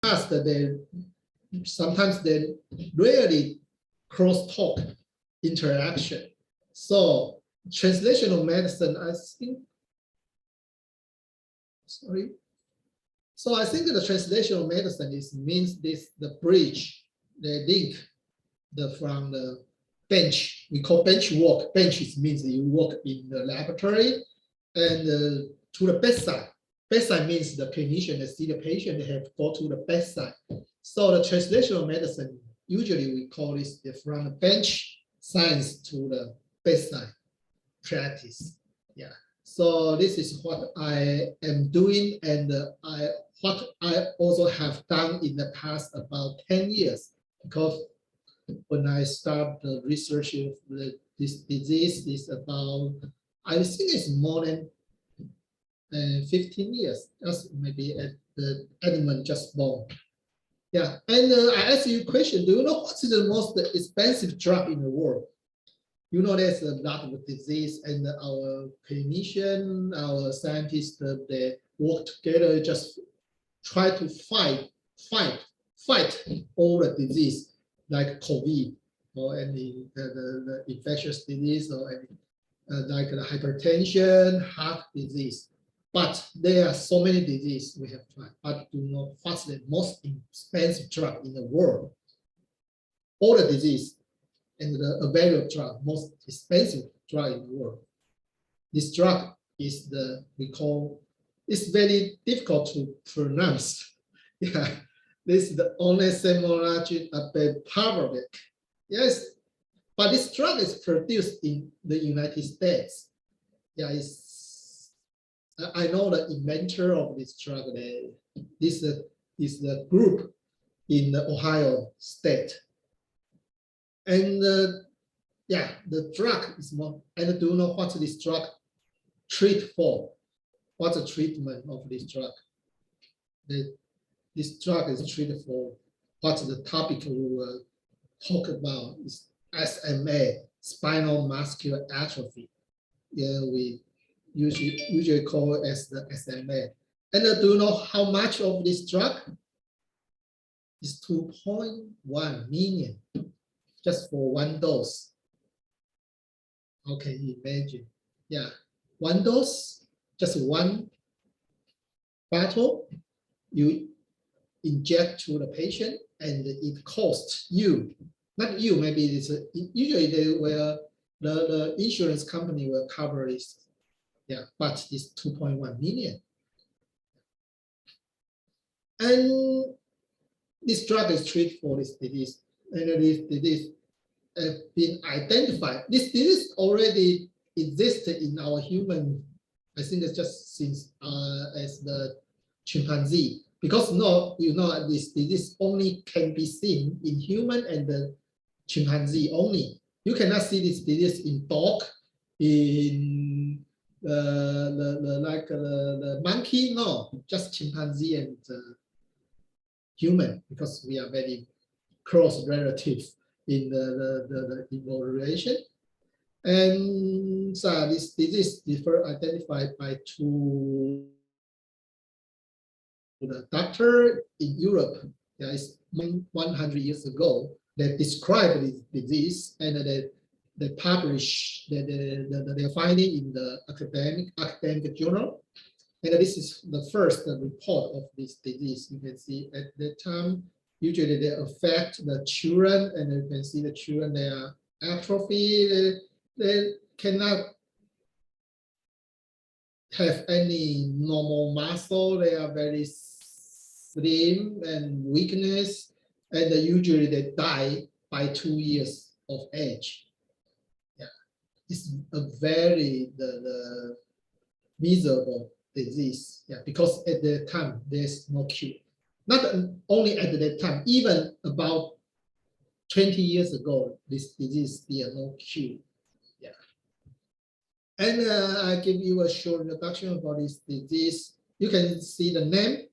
past, sometimes they rarely cross-talk interaction. So translational medicine, I think, sorry. So I think that the translational medicine means the bridge, the link from the bench. We call bench work. Bench means you work in the laboratory and to the bedside. Bedside means the clinician that see the patient, they have to go to the bedside. So the translational medicine, usually we call this from the bench science to the bedside practice. Yeah. So this is what I am doing, and what I also have done in the past about 10 years. Because when I start the research of this disease is about, I think it's more than 15 years. That's maybe at the animal just born. Yeah, and I ask you a question. Do you know what's the most expensive drug in the world? You know, there's a lot of disease, and our clinician, our scientists, they work together, just try to fight all the disease like COVID or any the infectious disease or any like the hypertension, heart disease. But there are so many diseases we have tried, but do not what's the most expensive drug in the world. All the disease and the available drug, most expensive drug in the world. This drug is it's very difficult to pronounce. Yeah, this is the only semaglutide apomorphine. Yes, but this drug is produced in the United States. Yeah, I know the inventor of this drug. This is the group in the Ohio State. And yeah, the drug is more, and do you know what this drug treat for? What's the treatment of this drug? This drug is treated for what's the topic we will talk about is SMA, Spinal Muscular Atrophy. Yeah, we usually call it as the SMA. And do you know how much of this drug? It's 2.1 million. Just for one dose. Okay, imagine. Yeah, one dose, just one bottle, you inject to the patient, and it costs you, not you, maybe it's usually the insurance company will cover this. Yeah, but it's 2.1 million. And this drug is treated for this disease. And this disease has been identified. This disease already existed in our human, I think it's just since as the chimpanzee. Because you know this disease only can be seen in human and the chimpanzee only. You cannot see this disease in dog, in the monkey, no, just chimpanzee and human, because we are very close relatives in the evolution. And so this disease is identified by two the doctor in Europe. Yeah, it's 100 years ago that described this disease, and they publish their finding in the academic journal. And this is the first report of this disease. You can see at that time, usually they affect the children, and you can see the children, they are atrophy, they cannot have any normal muscle, they are very slim and weakness, and usually they die by 2 years of age. Yeah, it's a very the miserable disease. Yeah, because at the time there's no cure. Not only at that time, even about 20 years ago, this disease still no cure. Yeah. And I give you a short introduction about this disease. You can see the name.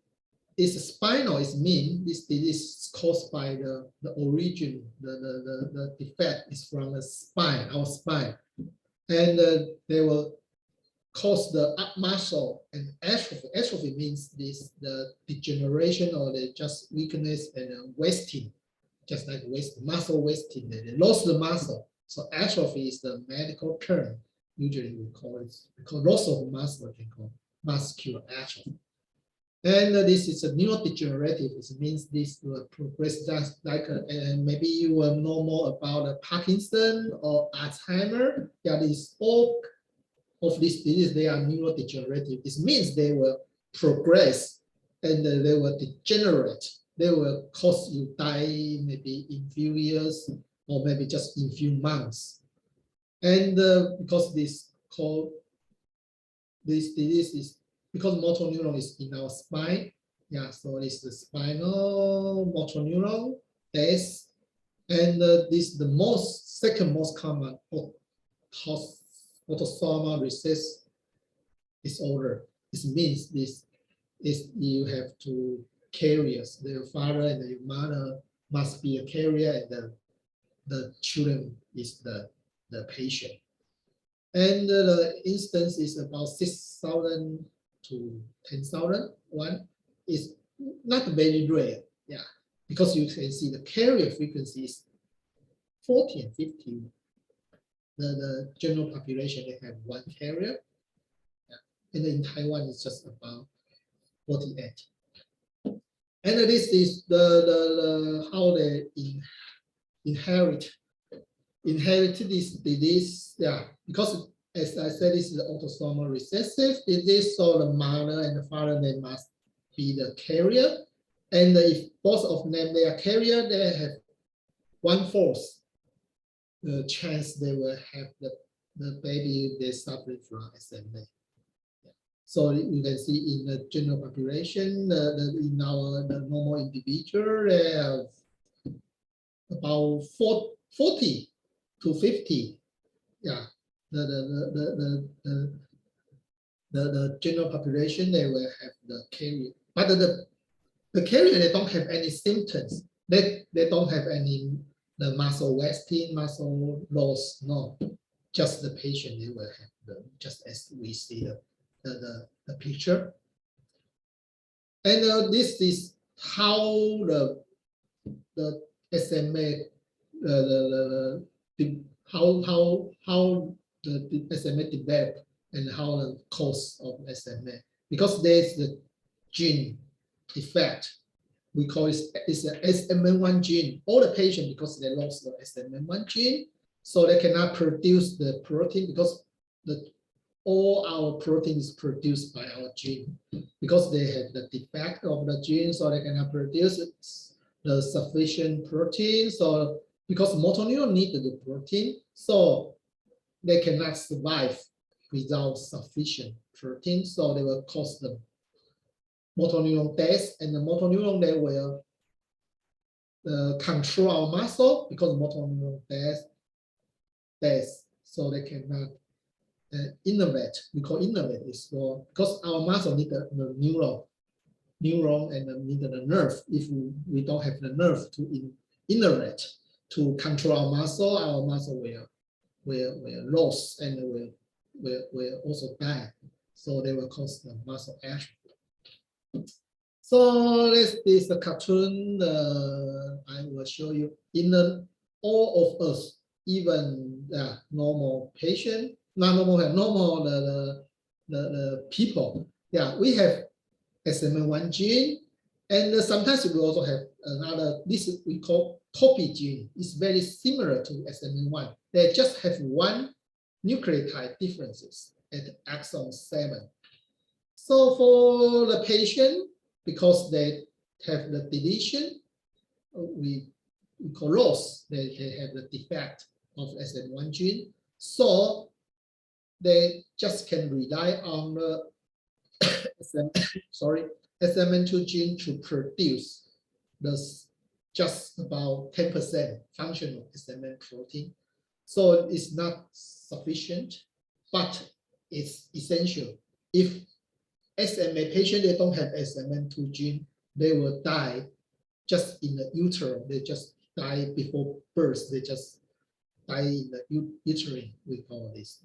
It's spinal. It means this disease is caused by the origin. The defect is from the spine, our spine, and they will cause the muscle and atrophy. Atrophy means the degeneration or the just weakness and wasting, just like muscle wasting. They lost the muscle. So atrophy is the medical term. Usually we call it because loss of muscle can call muscular atrophy. And this is a neurodegenerative. It means this will progress just like maybe you will know more about Parkinson or Alzheimer. Yeah, these all of these diseases, they are neurodegenerative. This means they will progress and they will degenerate. They will cause you die maybe in few years or maybe just in few months. And because this disease is because motor neuron is in our spine. Yeah, so it's the spinal motor neuron death. And this is the second most common autosomal recessive disorder. This means this is you have two carriers. The father and the mother must be a carrier, and the children is the patient. And the instance is about 6,000 to 10,000. One is not very rare, yeah, because you can see the carrier frequency is 40 and 50. The general population, they have one carrier. Yeah. And in Taiwan, it's just about 48. And this is the how they inherit this disease. Yeah, because as I said, this is the autosomal recessive disease. So the mother and the father, they must be the carrier. And if both of them they are carrier, they have 1/4 the chance they will have the baby they suffering from SMA. Yeah. So you can see in the general population, in the normal individual, they have about 40 to 50. Yeah, the general population, they will have the carrier, but the carrier, they don't have any symptoms. They don't have any the muscle wasting, muscle loss. No, just the patient, they will have just as we see the picture. And this is how the SMA how the SMA develop and how the cause of SMA, because there's the gene effect. We call it's a SMA1 gene. All the patients, because they lost the SMA1 gene, so they cannot produce the protein, because all our protein is produced by our gene. Because they have the defect of the gene, so they cannot produce the sufficient protein. So because motor neuron need the protein, so they cannot survive without sufficient protein. So they will cause the motor neuron death, and the motor neuron, they will control our muscle, because motor neuron death, so they cannot innervate. We call innervate is for, because our muscle need the neuron and need the nerve. If we don't have the nerve to innervate to control our muscle will lose and will also die. So they will cause the muscle atrophy. So this is the cartoon I will show you. In all of us, even normal patient, not normal the people, yeah, we have SMA1 gene, and sometimes we also have another. This is we call copy gene. It's very similar to SMA1. They just have one nucleotide differences at exon 7. So for the patient, because they have the deletion, we call loss. They have the defect of SM1 gene. So they just can rely on the SMN2 gene to produce this just about 10% functional SMN protein. So it's not sufficient, but it's essential. If SMA patient, they don't have SMN2 gene, they will die just in the utero. They just die before birth. They just die in the uterine, we call this.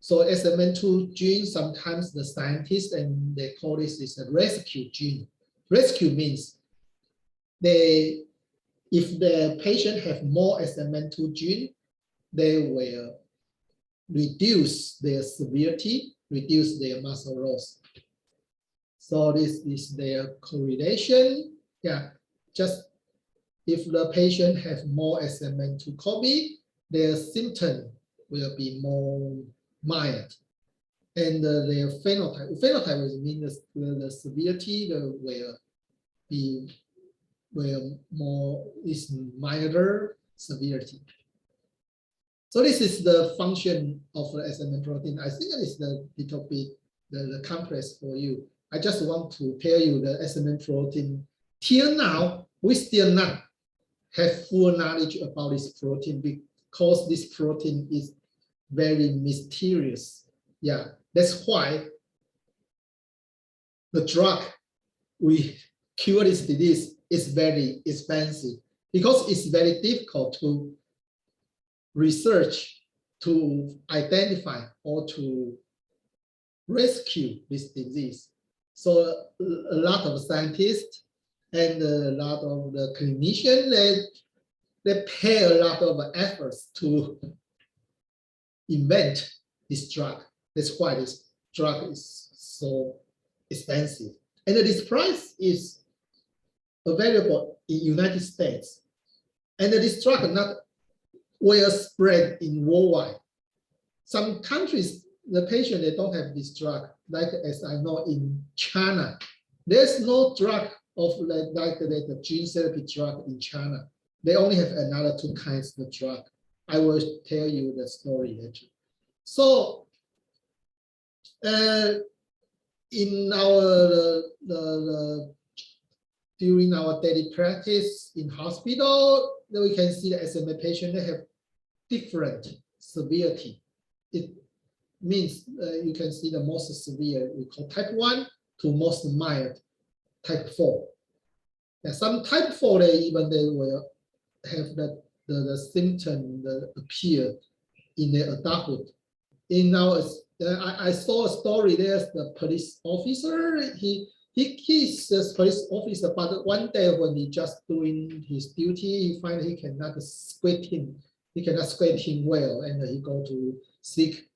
So SMN2 gene, sometimes the scientists and they call this is a rescue gene. Rescue means if the patient have more SMN2 gene, they will reduce their severity, reduce their muscle loss. So this is their correlation. Yeah, just if the patient have more SMN2 copy, their symptom will be more mild. And their phenotype means the severity will more is milder severity. So this is the function of the SMN protein. I think it's the little bit the complex for you. I just want to tell you the SMN protein. Till now, we still not have full knowledge about this protein because this protein is very mysterious. Yeah, that's why the drug we cure this disease is very expensive because it's very difficult to research, to identify or to rescue this disease. So a lot of scientists and a lot of the clinicians, they pay a lot of efforts to invent this drug. That's why this drug is so expensive. And this price is available in United States. And this drug not well spread in worldwide. Some countries, the patient, they don't have this drug. Like as I know in China, there's no drug of like the gene therapy drug in China. They only have another two kinds of drug. I will tell you the story later. So in our during our daily practice in hospital, we can see the SMA patient, they have different severity. It means you can see the most severe, we call type 1 to most mild, type 4. And some type 4, they will have the symptom that appear in their adulthood. In our, I saw a story, there's the police officer, he's a police officer, but one day when he just doing his duty, he find he cannot squat him well, and he go to seek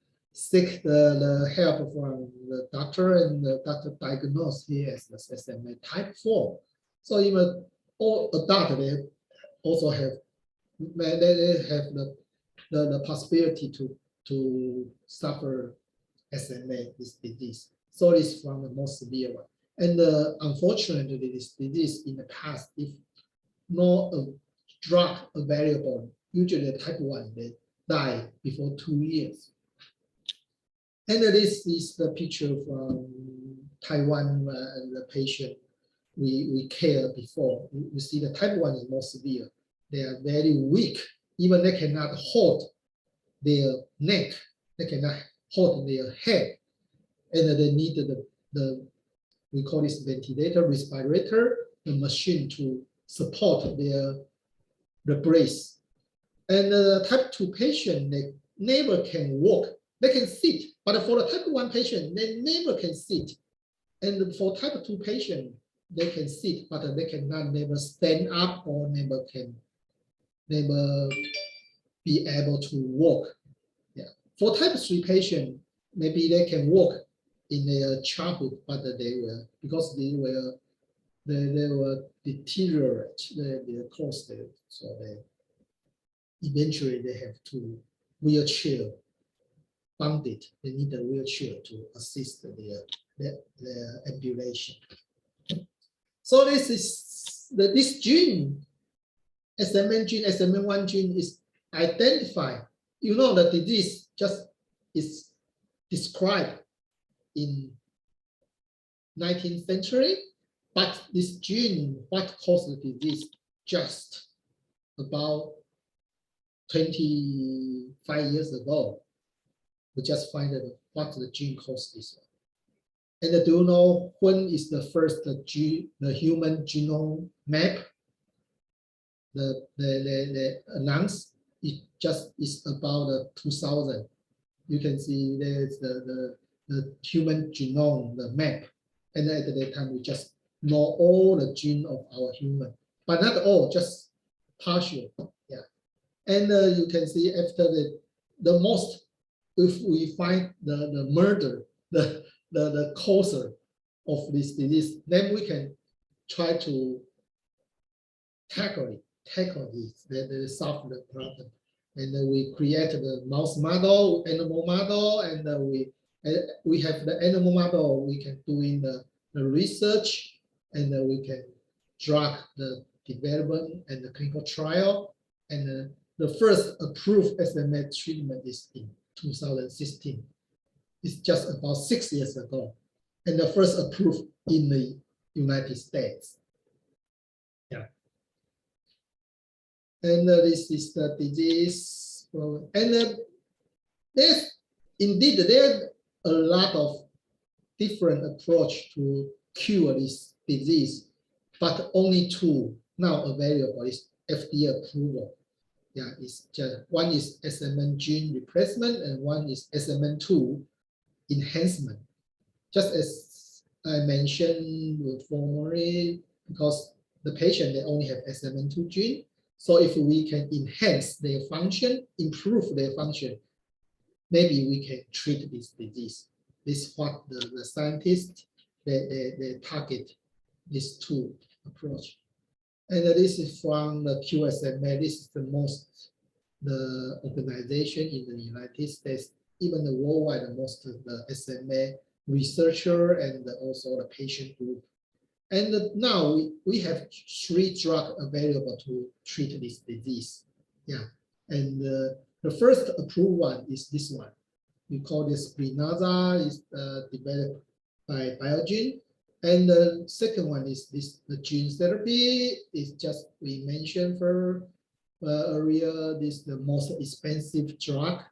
the help from the doctor, and the doctor diagnosed he as the SMA type 4. So even all adults, they also have the possibility to suffer SMA, this disease. So it's from the most severe one. And unfortunately, this disease in the past, if no drug available, usually the type 1, they die before 2 years. And this is the picture from Taiwan, the patient we cared before. You see the type 1 is more severe. They are very weak. Even they cannot hold their neck. They cannot hold their head. And they need we call this ventilator, respirator, the machine to support the breath. And the type 2 patient, they never can walk. They can sit, but for the type 1 patient, they never can sit. And for type 2 patient, they can sit, but they cannot never stand up or never be able to walk. Yeah. For type 3 patient, maybe they can walk in their childhood, but because they will deteriorate their clothes, so eventually they have to wheelchair bounded. They need a wheelchair to assist their ambulation. So this is this gene, SMN1 gene is identified. You know the disease just is described in 19th century, but this gene, what caused the disease, just about 25 years ago, we just find out what the gene caused this one. And do you know when is the first the human genome map? The announced, it just is about 2000. you can see there's the human genome, the map. And at that time, we just know all the gene of our human, but not all, just partial. Yeah. And you can see after the most, if we find the murder, the causer of this disease, then we can try to tackle this, solve the problem. And then we create the mouse model, animal model, and we have the animal model. We can do in the research, and then we can drug the development and the clinical trial. And the first approved SMA treatment is in 2016. It's just about 6 years ago, and the first approved in the United States. Yeah. And this is the disease. And there's indeed there are a lot of different approach to cure this disease, but only two now available is FDA approval. Yeah, it's just one is SMN gene replacement and one is SMN2 enhancement. Just as I mentioned formerly, because the patient they only have SMN2 gene. So if we can enhance their function, improve their function, maybe we can treat this disease. This is what the scientists they target these two approach. And this is from the QSMA. This is the organization in the United States, even the worldwide, most of the SMA researcher and also the patient group. And now we have 3 drugs available to treat this disease. Yeah, and the first approved one is this one. We call this Spinal, is developed by Biogen. And the second one is the gene therapy. Is just we mentioned for earlier. This the most expensive drug,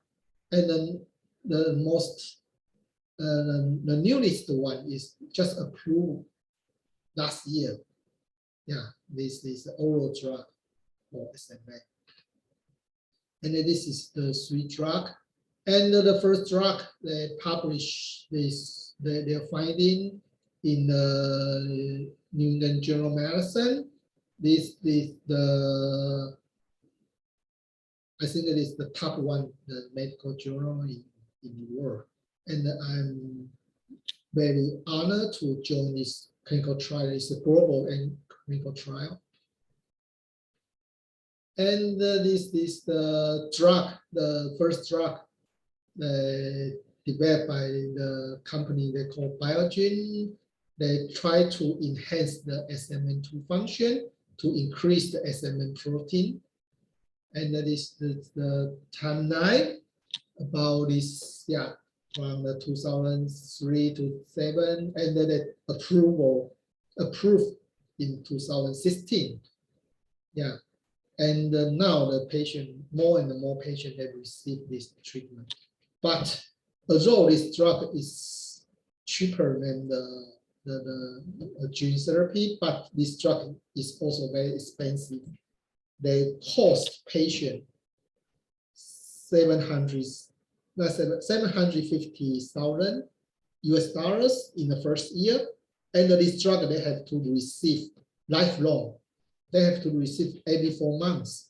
and then the newest one is just approved last year. Yeah, this is the oral drug for SMA. And this is the 3 drug. And the first drug they published their finding in the New England Journal of Medicine. This is I think it is the top one, the medical journal in the world. And I'm very honored to join this clinical trial. It's a global and clinical trial. And this is the drug, the first drug developed by the company they call Biogen. They try to enhance the SMN2 function to increase the SMN protein. And that is the timeline about this, yeah, from the 2003 to 7, and then the approved in 2016. Yeah, and now the patient, more and more patients have received this treatment. But although this drug is cheaper than the gene therapy, but this drug is also very expensive. They cost patient $750,000 US in the first year, and this drug they have to receive lifelong. They have to receive every 4 months,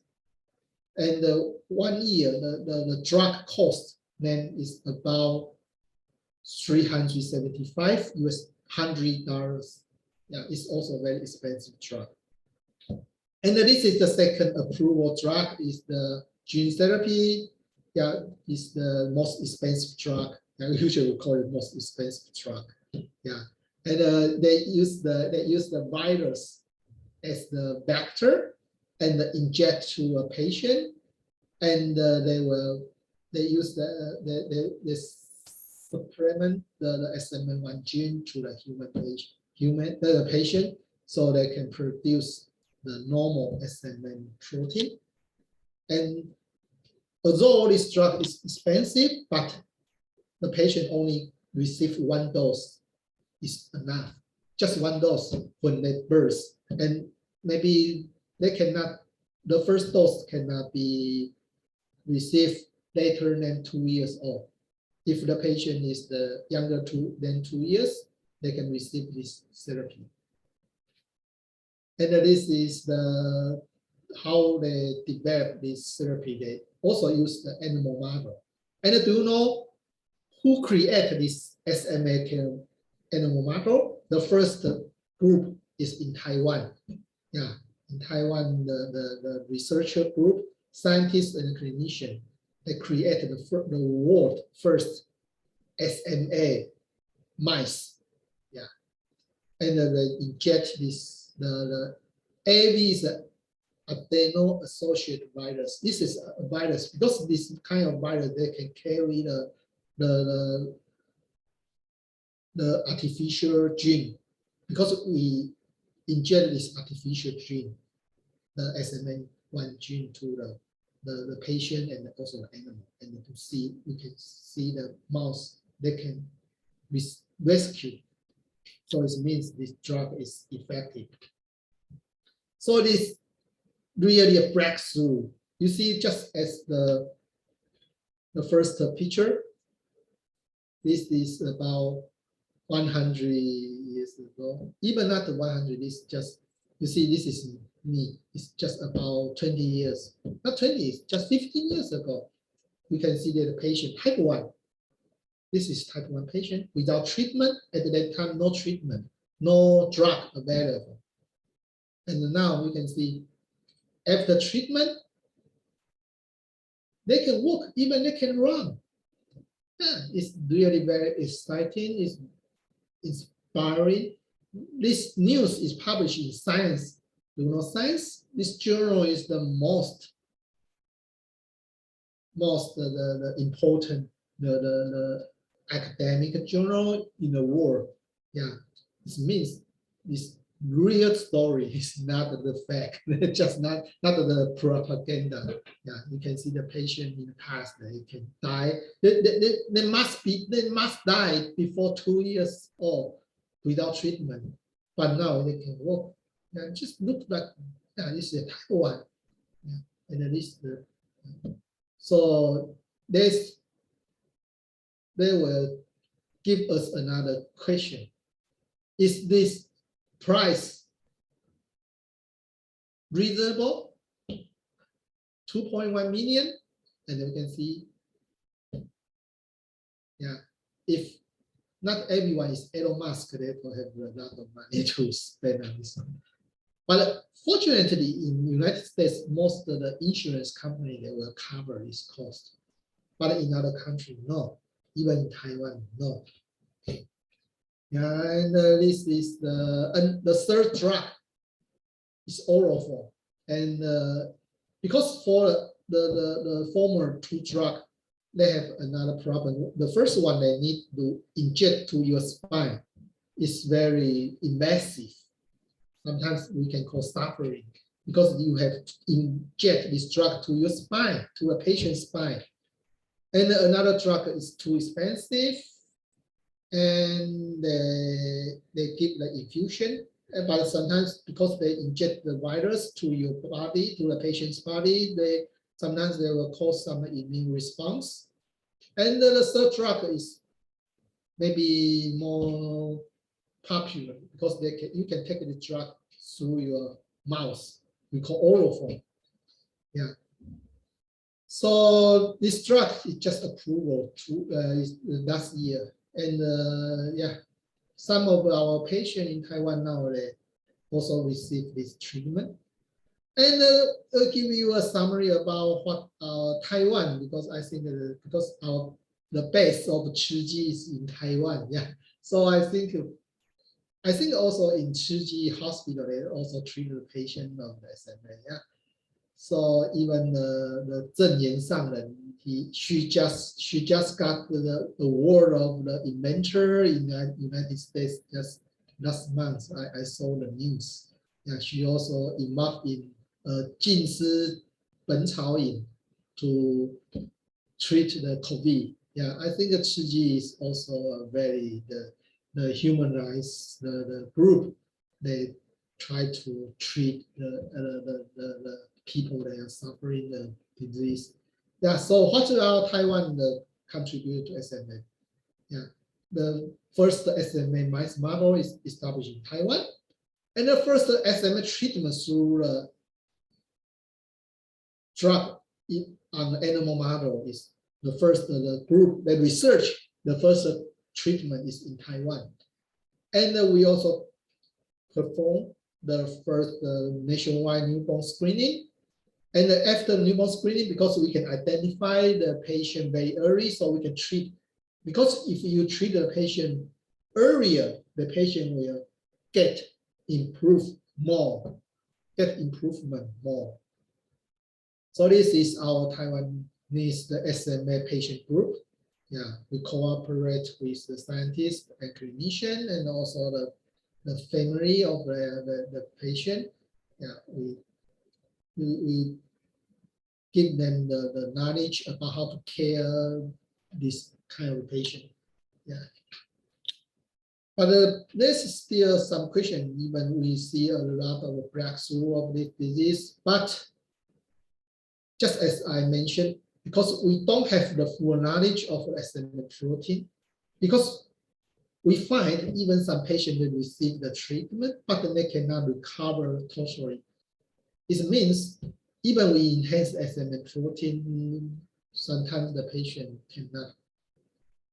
and 1 year the drug cost then is about $375 $100. Yeah, it's also a very expensive drug. And this is the second approval drug, is the gene therapy. Yeah, it's the most expensive drug. I usually call it most expensive drug. Yeah, and they use the virus as the vector and inject to a patient, and they use the supplement the SMN1 gene to the the patient, so they can produce the normal SMN protein. And although this drug is expensive, but the patient only receive 1 dose is enough, just 1 dose when they birth, and maybe they cannot. The first dose cannot be received later than 2 years old. If the patient is the younger than 2 years, they can receive this therapy. And this is the how they develop this therapy. They also use the animal model. And do you know who created this SMA animal model? The first group is in Taiwan. Yeah, in Taiwan, the researcher group, scientists and clinicians, they created the world first SMA mice. Yeah, and they inject this the AV is adeno-associated virus. This is a virus because this kind of virus they can carry the artificial gene because we inject this artificial gene, the SMA1 gene to the patient and also the animal, and to see we can see the mouse they can rescue. So it means this drug is effective. So this really a breakthrough. You see, just as the first picture, this is about 100 years ago. Even not 100, it's just, you see, this is me. It's just about 20 years. Not 20, it's just 15 years ago. You can see that the patient, type 1. This is type 1 patient without treatment. At that time, no treatment, no drug available. And now we can see after treatment, they can walk, even they can run. Yeah, it's really very exciting, it's inspiring. This news is published in Science. You know Science? This journal is the most important the academic journal in the world. Yeah, this means this real story is not the fact, just not the propaganda. Yeah, you can see the patient in the past, they can die. They must die before 2 years old without treatment. But now they can walk. Yeah, just look like, yeah, this is a type 1. Yeah, and at least so they will give us another question. Is this price reasonable? 2.1 million, and you can see, yeah, if not everyone is Elon Musk, they will have a lot of money to spend on this one. But fortunately, in the United States, most of the insurance company they will cover this cost. But in other countries, no. Even in Taiwan, no. Yeah, and this is the third drug is oral form, and because for the former 2 drug, they have another problem. The first one they need to inject to your spine. It's very invasive. Sometimes we can call suffering because you have to inject this drug to your spine, to a patient's spine. And another drug is too expensive, and they give the infusion. But sometimes because they inject the virus to your body, to the patient's body, sometimes they will cause some immune response. And the third drug is maybe more popular because you can take the drug through your mouth. We call oral form. Yeah. So this drug is just approval last year, and yeah, some of our patients in Taiwan now they also receive this treatment. And I'll give you a summary about what Taiwan, because I think because the base of Chiji is in Taiwan. Yeah, so I think also in Chiji Hospital they also treat the patient of the SMA. Yeah, so even the Zheng Yan Sangren, she just got the award of the inventor in the United States just last month. I saw the news. Yeah, she also involved in 近思本草饮 to treat the COVID. Yeah, I think that Chiji is also a very the human rights the group. They try to treat the people that are suffering the disease. Yeah. So what about Taiwan? contribute to SMA. Yeah, the first SMA mice model is established in Taiwan, and the first SMA treatment through drug on the animal model is the first the group that research the first treatment is in Taiwan, and we also perform the first nationwide newborn screening. And after newborn screening, because we can identify the patient very early, so we can treat. Because if you treat the patient earlier, the patient will get improvement more. So this is our Taiwanese the SMA patient group. Yeah, we cooperate with the scientists and clinician, and also the family of the patient. Yeah, we give them the knowledge about how to care this kind of patient. Yeah. But there's still some question, even we see a lot of breakthrough of this disease. But just as I mentioned, because we don't have the full knowledge of SMA protein, because we find even some patients that receive the treatment, but they cannot recover totally. It means even we enhance SMA protein, sometimes the patient cannot,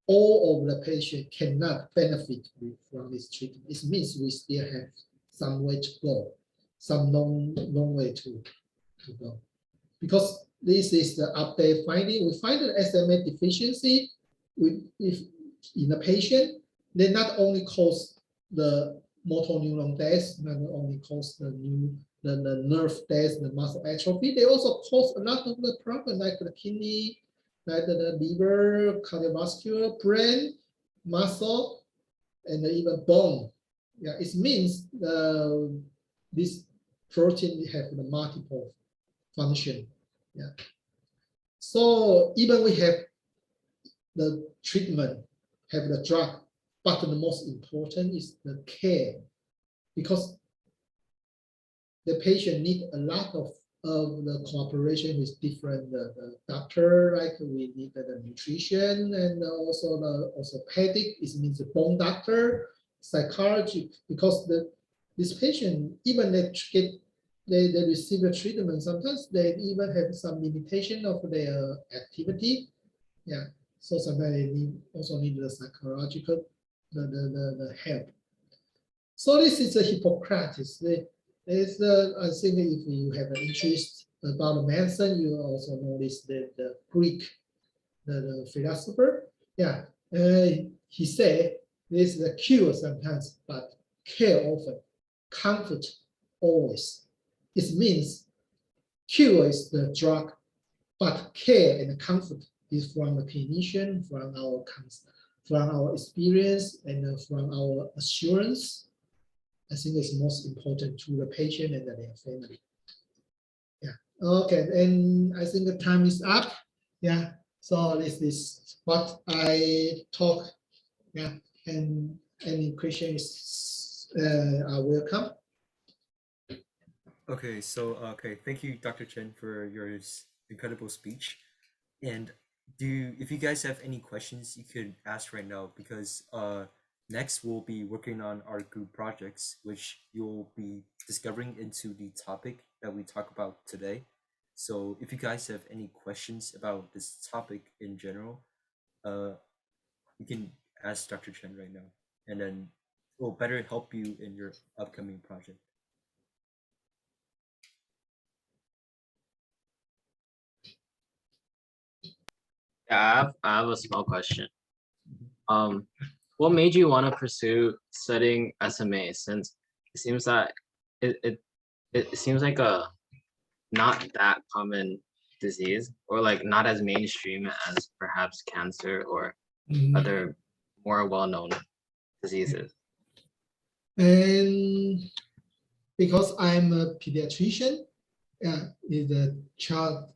all of the patient cannot benefit from this treatment. It means we still have some way to go, some long way to go. Because this is the update finding. We find the SMA deficiency if in the patient, they not only cause the motor neuron death, not only cause the nerve death, the muscle atrophy, they also cause a lot of the problem like the kidney, like the liver, cardiovascular, brain, muscle, and even bone. Yeah, it means this protein have the multiple function. Yeah. So even we have the treatment, have the drug, but the most important is the care, because the patient need a lot of the cooperation with different the doctor, like we need the nutrition and also the orthopedic, it means the bone doctor, psychology, because this patient, even they receive the treatment, sometimes they even have some limitation of their activity. Yeah, so sometimes they also need the psychological the help. So this is a Hippocrates. I think if you have an interest about medicine, you also know this the Greek the philosopher. Yeah, he said this is a cure sometimes, but care often, comfort always. It means cure is the drug, but care and comfort is from the clinician, from our experience, and from our assurance. I think it's most important to the patient and their family. Yeah. Okay. And I think the time is up. Yeah. So this is what I talk. Yeah. And any questions are welcome. Okay, so thank you, Dr. Chen, for your incredible speech. And if you guys have any questions, you could ask right now, because next we'll be working on our group projects, which you'll be discovering into the topic that we talk about today. So if you guys have any questions about this topic in general, you can ask Dr. Chen right now, and then we'll better help you in your upcoming project. Yeah, I have a small question. What made you want to pursue studying SMA, since it seems that it seems like a not that common disease, or like not as mainstream as perhaps cancer or other more well-known diseases? And because I'm a pediatrician, yeah, is a child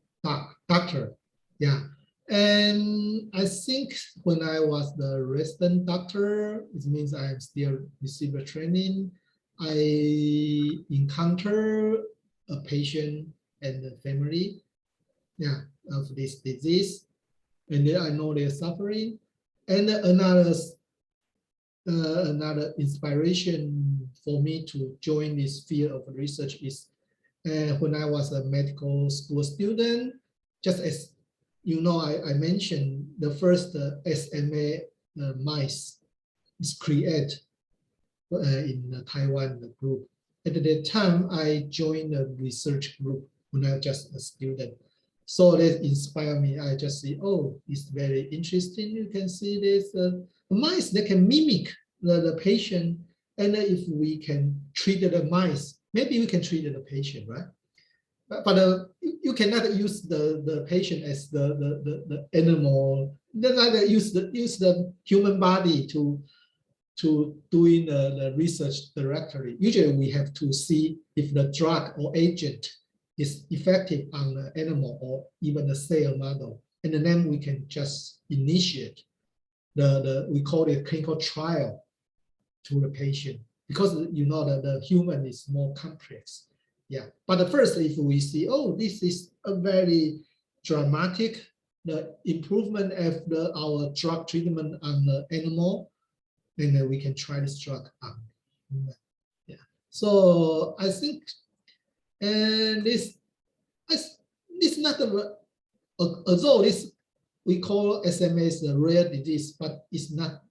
doctor. Yeah. And I think when I was the resident doctor, it means I am still receive training. I encounter a patient and the family, yeah, of this disease. and then I know they're suffering. And another inspiration for me to join this field of research is when I was a medical school student, just as you know, I mentioned the first SMA mice is created in Taiwan, the group. At that time, I joined a research group when I was just a student. So that inspired me. I just see, oh, it's very interesting. You can see this mice that can mimic the patient. And if we can treat the mice, maybe we can treat the patient, right? But you cannot use the patient as the animal. Then either use the human body to doing the research directly. Usually we have to see if the drug or agent is effective on the animal or even the cell model. And then we can just initiate we call it clinical trial to the patient, because you know that the human is more complex. Yeah, but the first, if we see, oh, this is a very dramatic, the improvement of our drug treatment on the animal, then we can try this drug on human. Yeah, so I think, and this not although this we call SMA as a rare disease, but it's not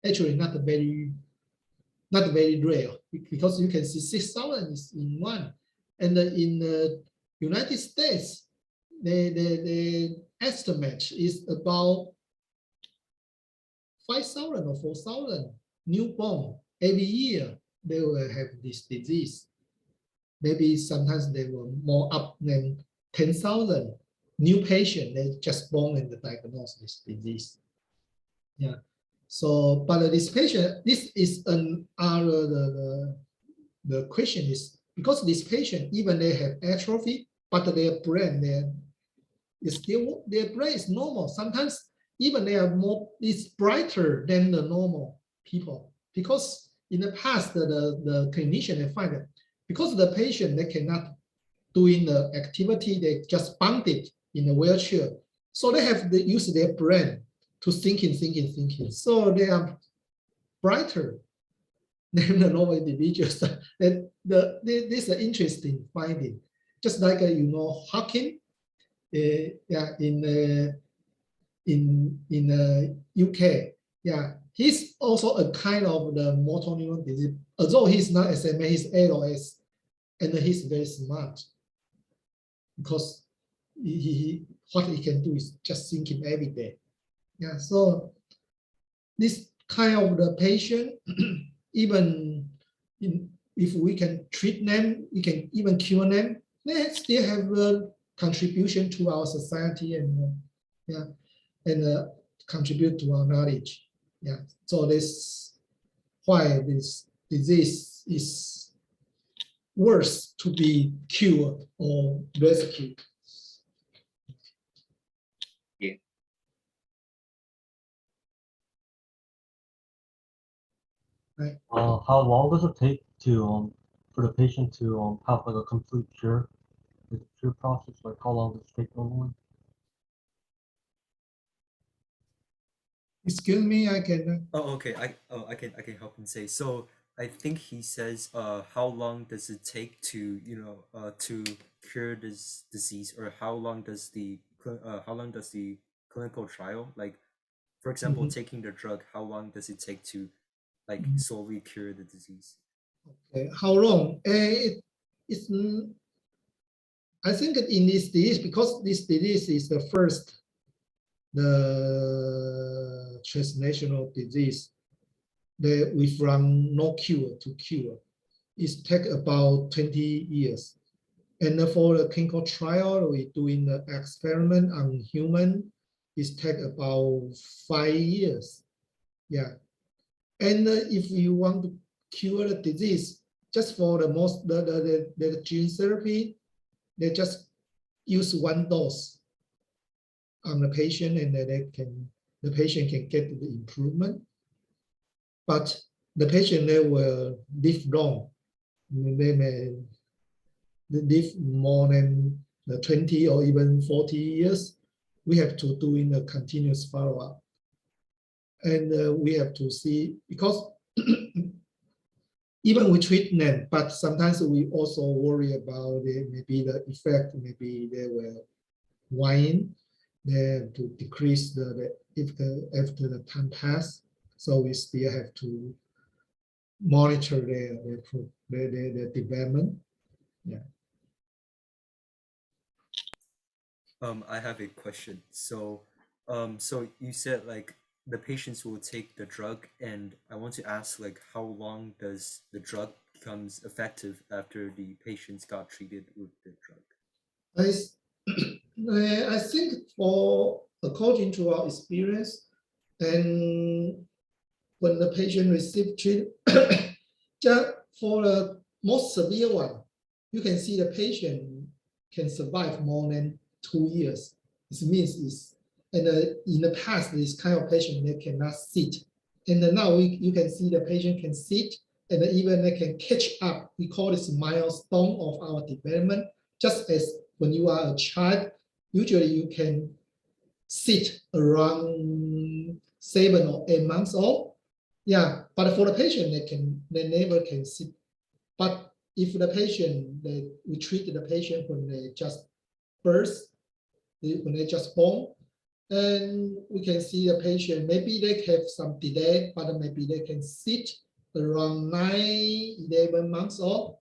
actually not very rare, because you can see 6,000 is in one, and in the United States, the estimate is about 5,000 or 4,000 newborn every year. They will have this disease. Maybe sometimes they were more up than 10,000 new patients. They just born and diagnosed this disease. Yeah. So, but this patient, this is the question is, because this patient, even they have atrophy, but their brain, their brain is normal. Sometimes even they are it's brighter than the normal people, because in the past the clinician they find that because the patient they cannot doing the activity, they just bonded in a wheelchair, so they have to use their brain to thinking. So they are brighter than the normal individuals. This is an interesting finding. Just like you know, Hawking, yeah, in UK, yeah, he's also a kind of the motor neuron disease. Although he's not SMA, he's ALS, and he's very smart, because what he can do is just thinking every day. Yeah, so this kind of the patient, even if we can treat them, we can even cure them, they still have a contribution to our society, and yeah, and contribute to our knowledge. Yeah, so this why this disease is worse to be cured or rescued. Right. How long does it take to for the patient to have like a complete cure? The cure process, like how long does it take normally? Excuse me, I can. Oh, okay. I can help him say. So I think he says, how long does it take to to cure this disease, or how long does the clinical trial, like for example, taking the drug, how long does it take to like slowly cure the disease? Okay, how long? It's I think that in this disease, because this disease is the first the translational disease that we from no cure to cure, it take about 20 years. And for the clinical trial, we doing the experiment on human, it take about 5 years. Yeah. And if you want to cure the disease, just for the gene therapy, they just use one dose on the patient, and the patient can get the improvement. But the patient, they will live long. They may live more than 20 or even 40 years. we have to do in a continuous follow-up. And we have to see, because even we treat them, but sometimes we also worry about maybe the effect, maybe they will wane, they have to decrease after the time pass. So we still have to monitor their development. Yeah. I have a question. So, so you said like the patients will take the drug, and I want to ask like how long does the drug becomes effective after the patients got treated with the drug? I think according to our experience, and when the patient receive treatment, just for the most severe one, you can see the patient can survive more than 2 years. This means in the past, this kind of patient, they cannot sit. And now you can see the patient can sit, and even they can catch up. We call this milestone of our development. Just as when you are a child, usually you can sit around 7 or 8 months old. Yeah, but for the patient, they never can sit. But if the patient, we treat the patient when they just birth, when they just born, and we can see the patient, maybe they have some delay, but maybe they can sit around 9, 11 months old.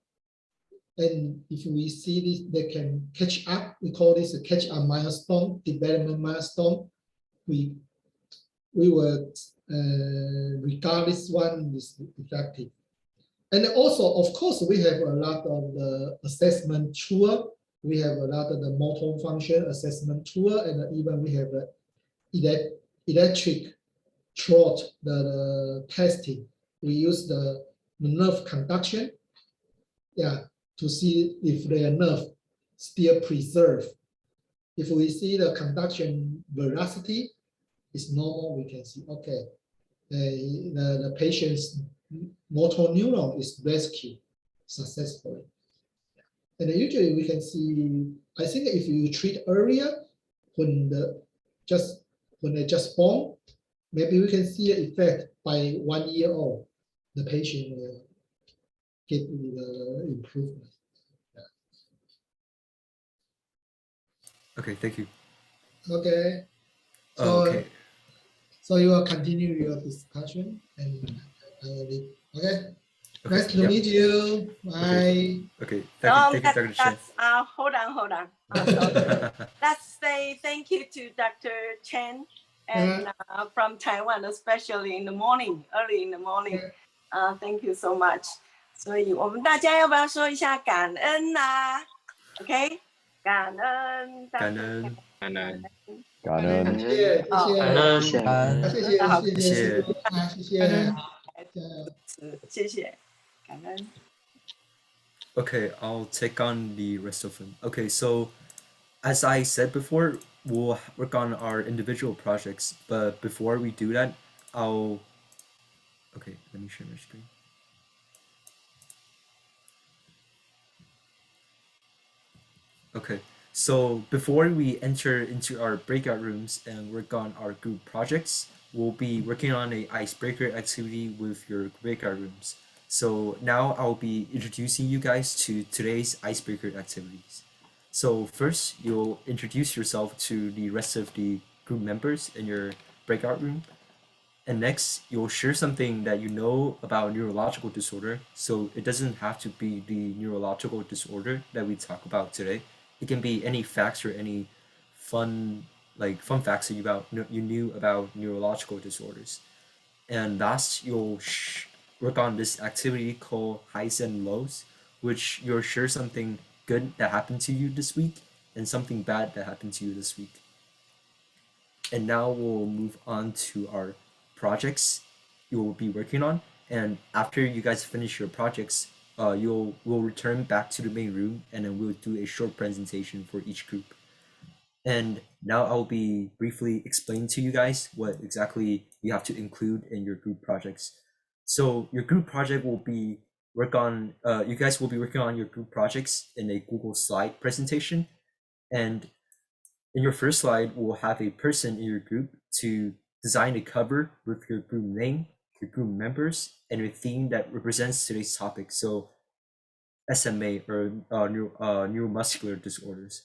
And if we see this, they can catch up. We call this a catch up milestone, development milestone. We will regard this one is effective. And also, of course, we have a lot of the assessment tool. We have a lot of the motor function assessment tool, and even we have the electric throat, the testing. We use the nerve conduction, yeah, to see if their nerve still preserve. If we see the conduction velocity is normal, we can see, okay, the patient's motor neuron is rescued successfully. And usually we can see, I think if you treat earlier, when they just born, maybe we can see an effect by 1 year old. The patient will get the improvement. Okay, thank you. Okay. Oh, okay. So you will continue your discussion, and okay. Okay, Nice to yeah. meet you. Bye. Okay, thank you, Dr. Chen. That's hold on. So let's say thank you to Dr. Chen and from Taiwan, especially in the morning, early in the morning. Thank you so much. 所以我们大家要不要说一下感恩啊 ？OK， 感恩，感恩，感恩，感恩，谢谢，感恩，谢谢，感恩。 Okay, I'll take on the rest of them. Okay, so as I said before, we'll work on our individual projects, but before we do that, okay, let me share my screen. Okay, so before we enter into our breakout rooms and work on our group projects, we'll be working on an icebreaker activity with your breakout rooms. So now I'll be introducing you guys to today's icebreaker activities. So first, you'll introduce yourself to the rest of the group members in your breakout room. And next, you'll share something that you know about neurological disorder. So it doesn't have to be the neurological disorder that we talk about today. It can be any facts or any fun facts that you knew about neurological disorders. And last, you'll work on this activity called highs and lows, which you'll share something good that happened to you this week and something bad that happened to you this week. And now we'll move on to our projects you will be working on. And after you guys finish your projects, we'll return back to the main room, and then we'll do a short presentation for each group. And now I'll be briefly explaining to you guys what exactly you have to include in your group projects. So your group project will be you guys will be working on your group projects in a Google slide presentation. And In your first slide, we'll have a person in your group to design a cover with your group name, your group members, and a theme that represents today's topic. So SMA or neuromuscular disorders.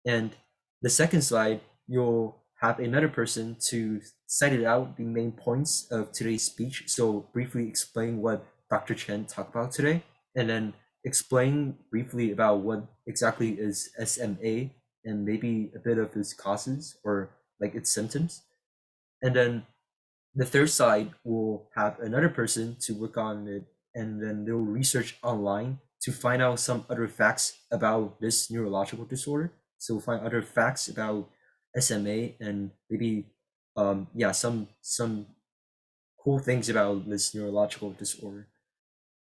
And the second slide, you'll have another person to cite it out the main points of today's speech. So briefly explain what Dr. Chen talked about today, and then explain briefly about what exactly is SMA and maybe a bit of its causes or like its symptoms. And then the third slide will have another person to work on it, and then they'll research online to find out some other facts about this neurological disorder. So find other facts about SMA and maybe some cool things about this neurological disorder.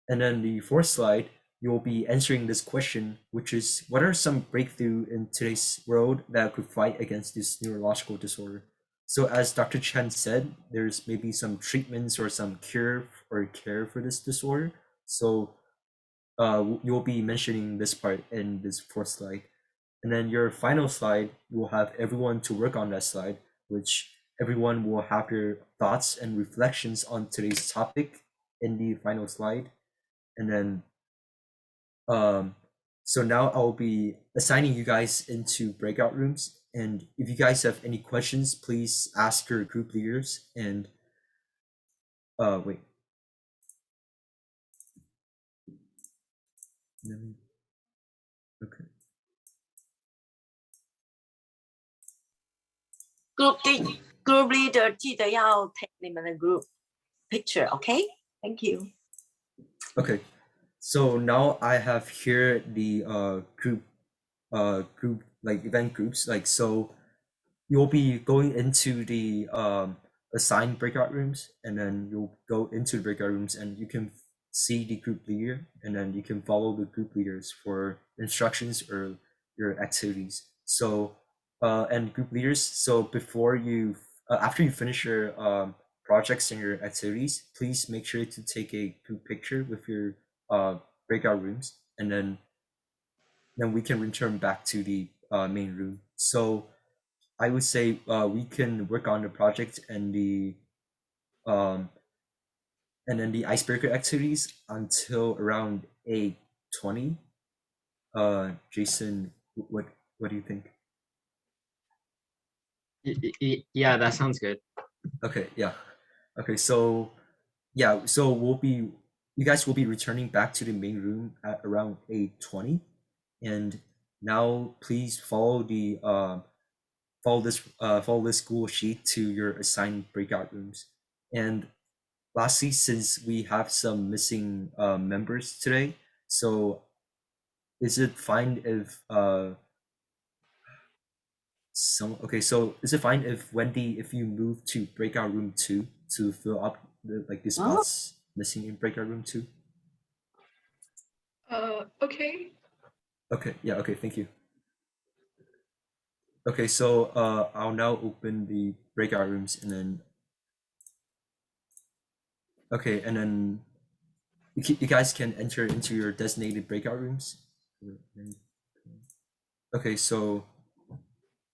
And then the fourth slide, you'll be answering this question, which is what are some breakthrough in today's world that could fight against this neurological disorder? So as Dr. Chen said, there's maybe some treatments or some cure or care for this disorder. So you'll be mentioning this part in this fourth slide. And then your final slide, you will have everyone to work on that slide, which everyone will have their thoughts and reflections on today's topic in the final slide. And then so now I'll be assigning you guys into breakout rooms, and if you guys have any questions, please ask your group leaders. And wait, okay. Group leader 记得要 take 你们的 group picture, okay? Thank you. Okay, so now I have here the group like event groups. Like, so you'll be going into the assigned breakout rooms, and then you'll go into the breakout rooms and you can see the group leader, and then you can follow the group leaders for instructions or your activities. So and group leaders, so before you after you finish your projects and your activities, please make sure to take a group picture with your breakout rooms, and then we can return back to the main room. So I would say we can work on the project and then the icebreaker activities until around 8:20. Jason, what do you think? Yeah, that sounds good. Okay, yeah. Okay, so yeah, so you guys will be returning back to the main room at around 8:20. And now please follow the follow this Google sheet to your assigned breakout rooms. And lastly, since we have some missing members today, so is it fine if so is it fine if Wendy, if you move to breakout room 2 to fill up the spots missing in breakout room 2? Okay. Okay, yeah, okay, thank you. Okay, so I'll now open the breakout rooms, and then you guys can enter into your designated breakout rooms. Okay, so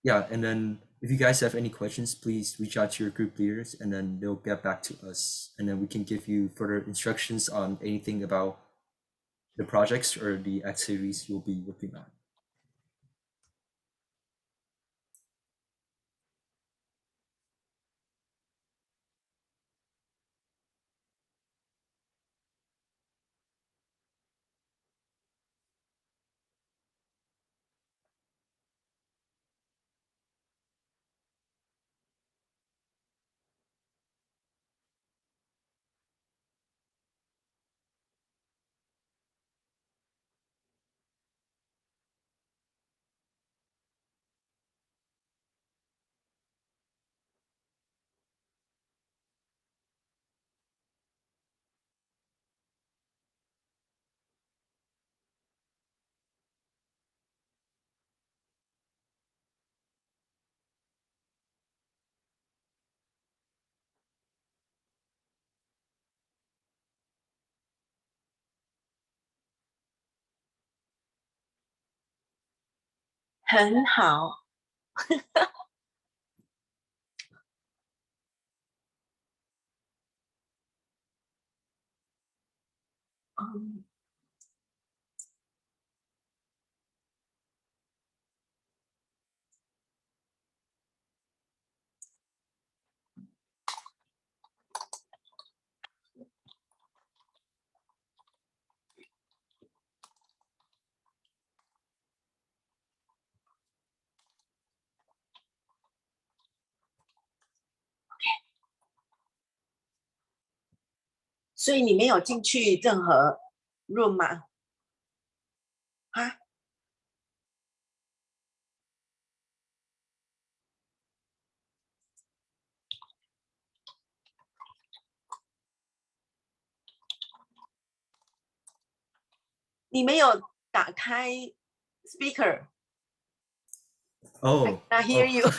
yeah, and then if you guys have any questions, please reach out to your group leaders, and then they'll get back to us, and then we can give you further instructions on anything about the projects or the activities you'll be working on. Hen hao. 所以你没有进去任何 room 吗？啊？你没有打开 speaker， 哦 I hear you 哦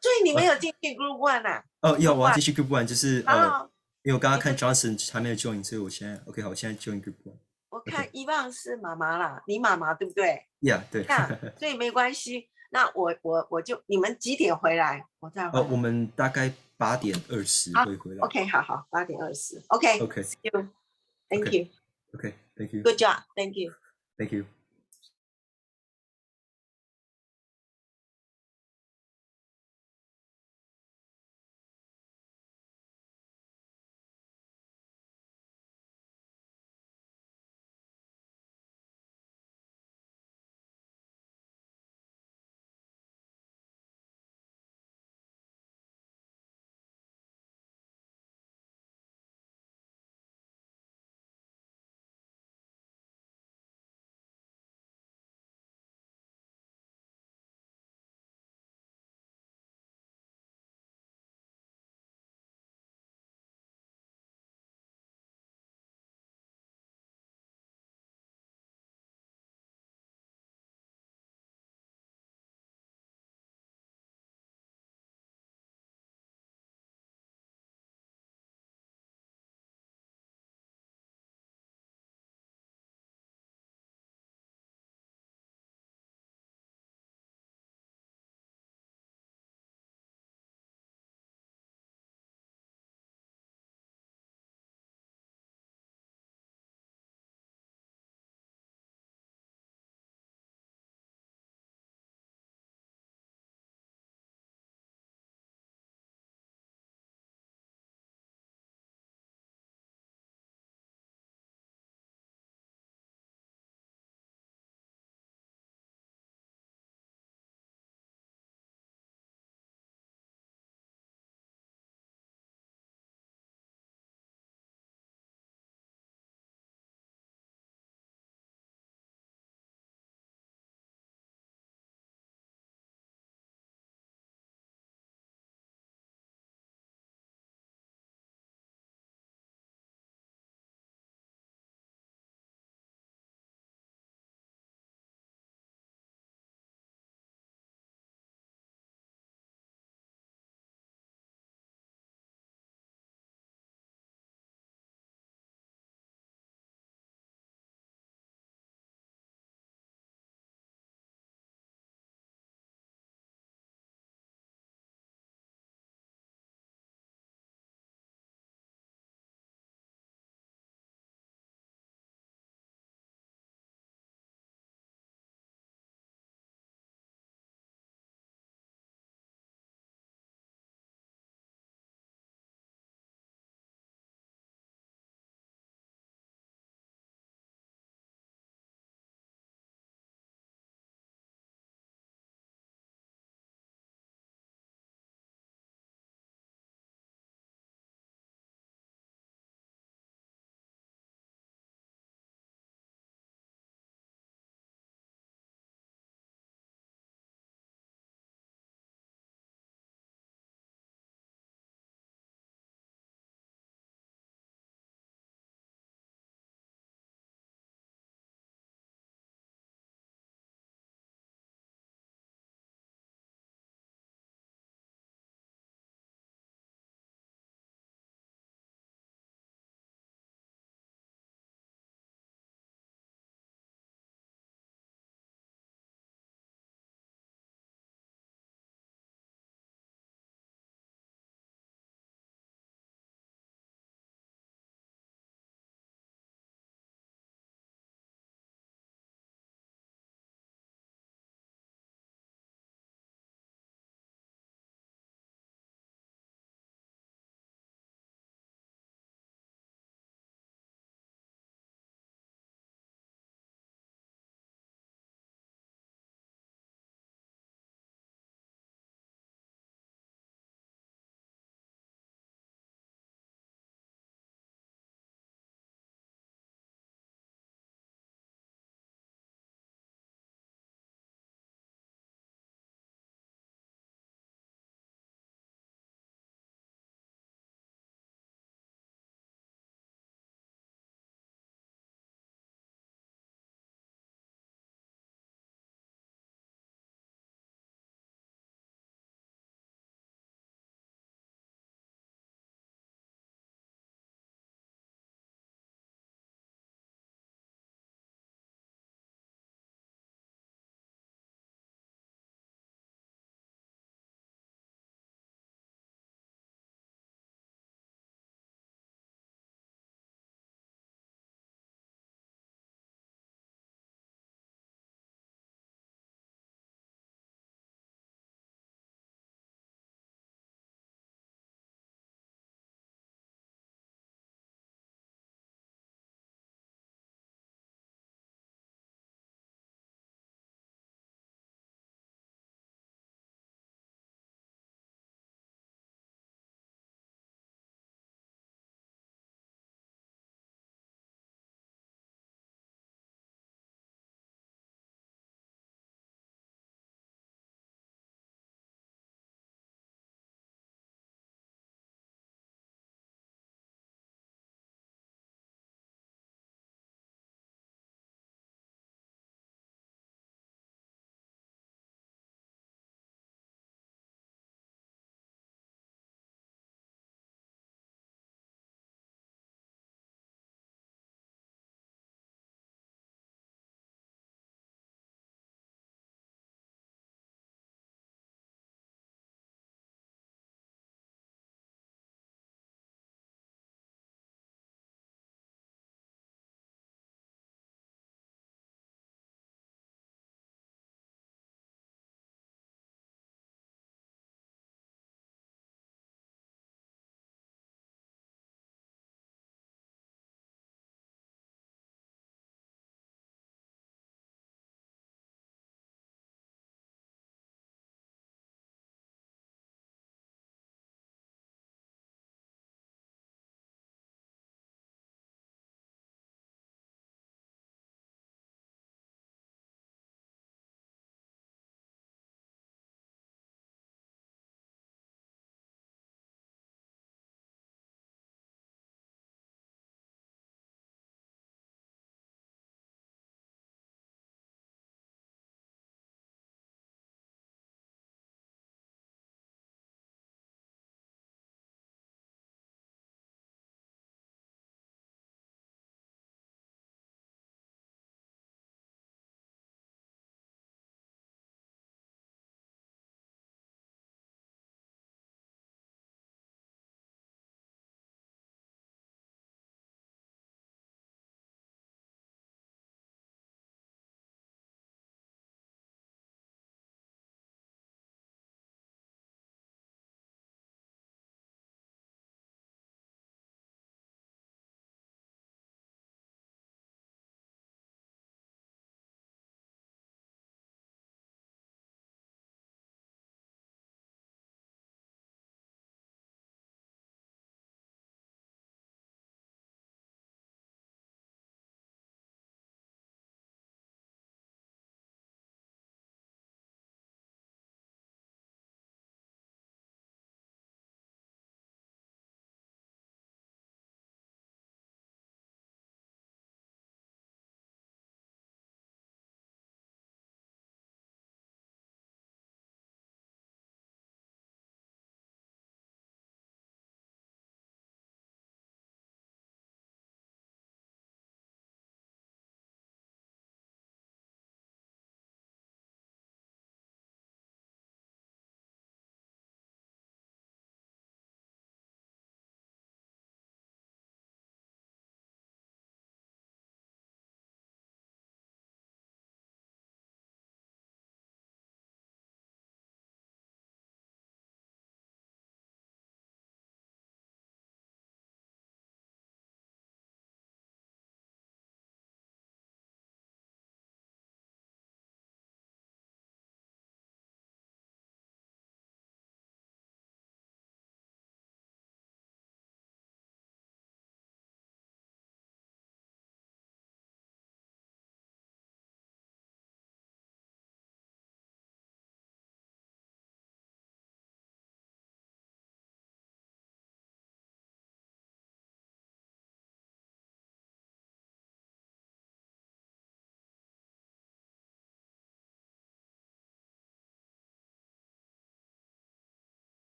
所以你没有进去 group one 啊？哦，要 Group 我要 one 继续 group one，就是啊，因为我刚刚看你这 Johnson 还没有 join，所以我现在 OK 好，我现在 join group one。我看伊旺是妈妈啦，你妈妈对不对？ Yeah，对。所以没关系。那我就你们几点回来？我再回来。我们大概8:20好会回来。 ，OK，好，8:20。OK， OK see you，Thank OK you，Good OK Thank you job，Thank you。Thank you。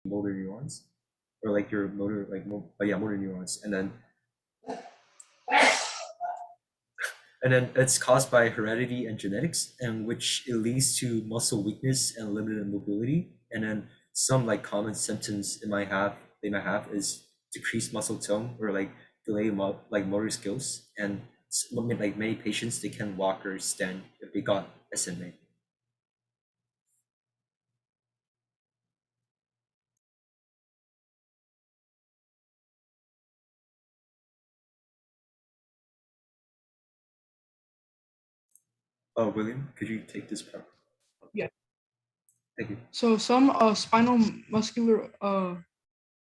motor neurons, or like your motor, like motor neurons, and then it's caused by heredity and genetics, and which it leads to muscle weakness and limited mobility. And then some like common symptoms they might have is decreased muscle tone or like delayed motor skills. And like many patients, they can walk or stand if they got SMA. Oh, William, could you take this part? Yeah. Thank you. So some spinal muscular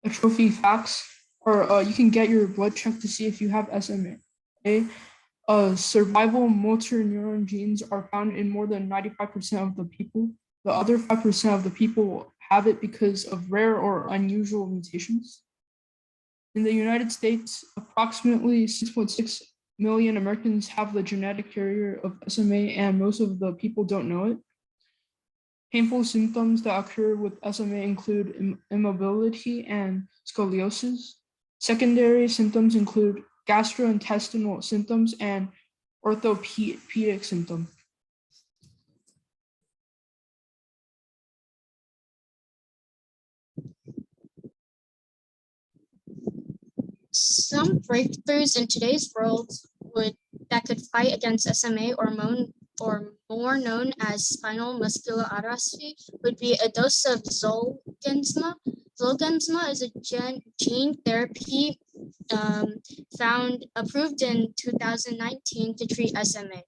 atrophy facts are you can get your blood checked to see if you have SMA. Survival motor neuron genes are found in more than 95% of the people. The other 5% of the people have it because of rare or unusual mutations. In the United States, approximately 6.6 million Americans have the genetic carrier of SMA, and most of the people don't know it. Painful symptoms that occur with SMA include immobility and scoliosis. Secondary symptoms include gastrointestinal symptoms and orthopedic symptoms. Some breakthroughs in today's world that could fight against SMA or more known as spinal muscular atrophy would be a dose of Zolgensma. Zolgensma is a gene therapy approved in 2019 to treat SMA.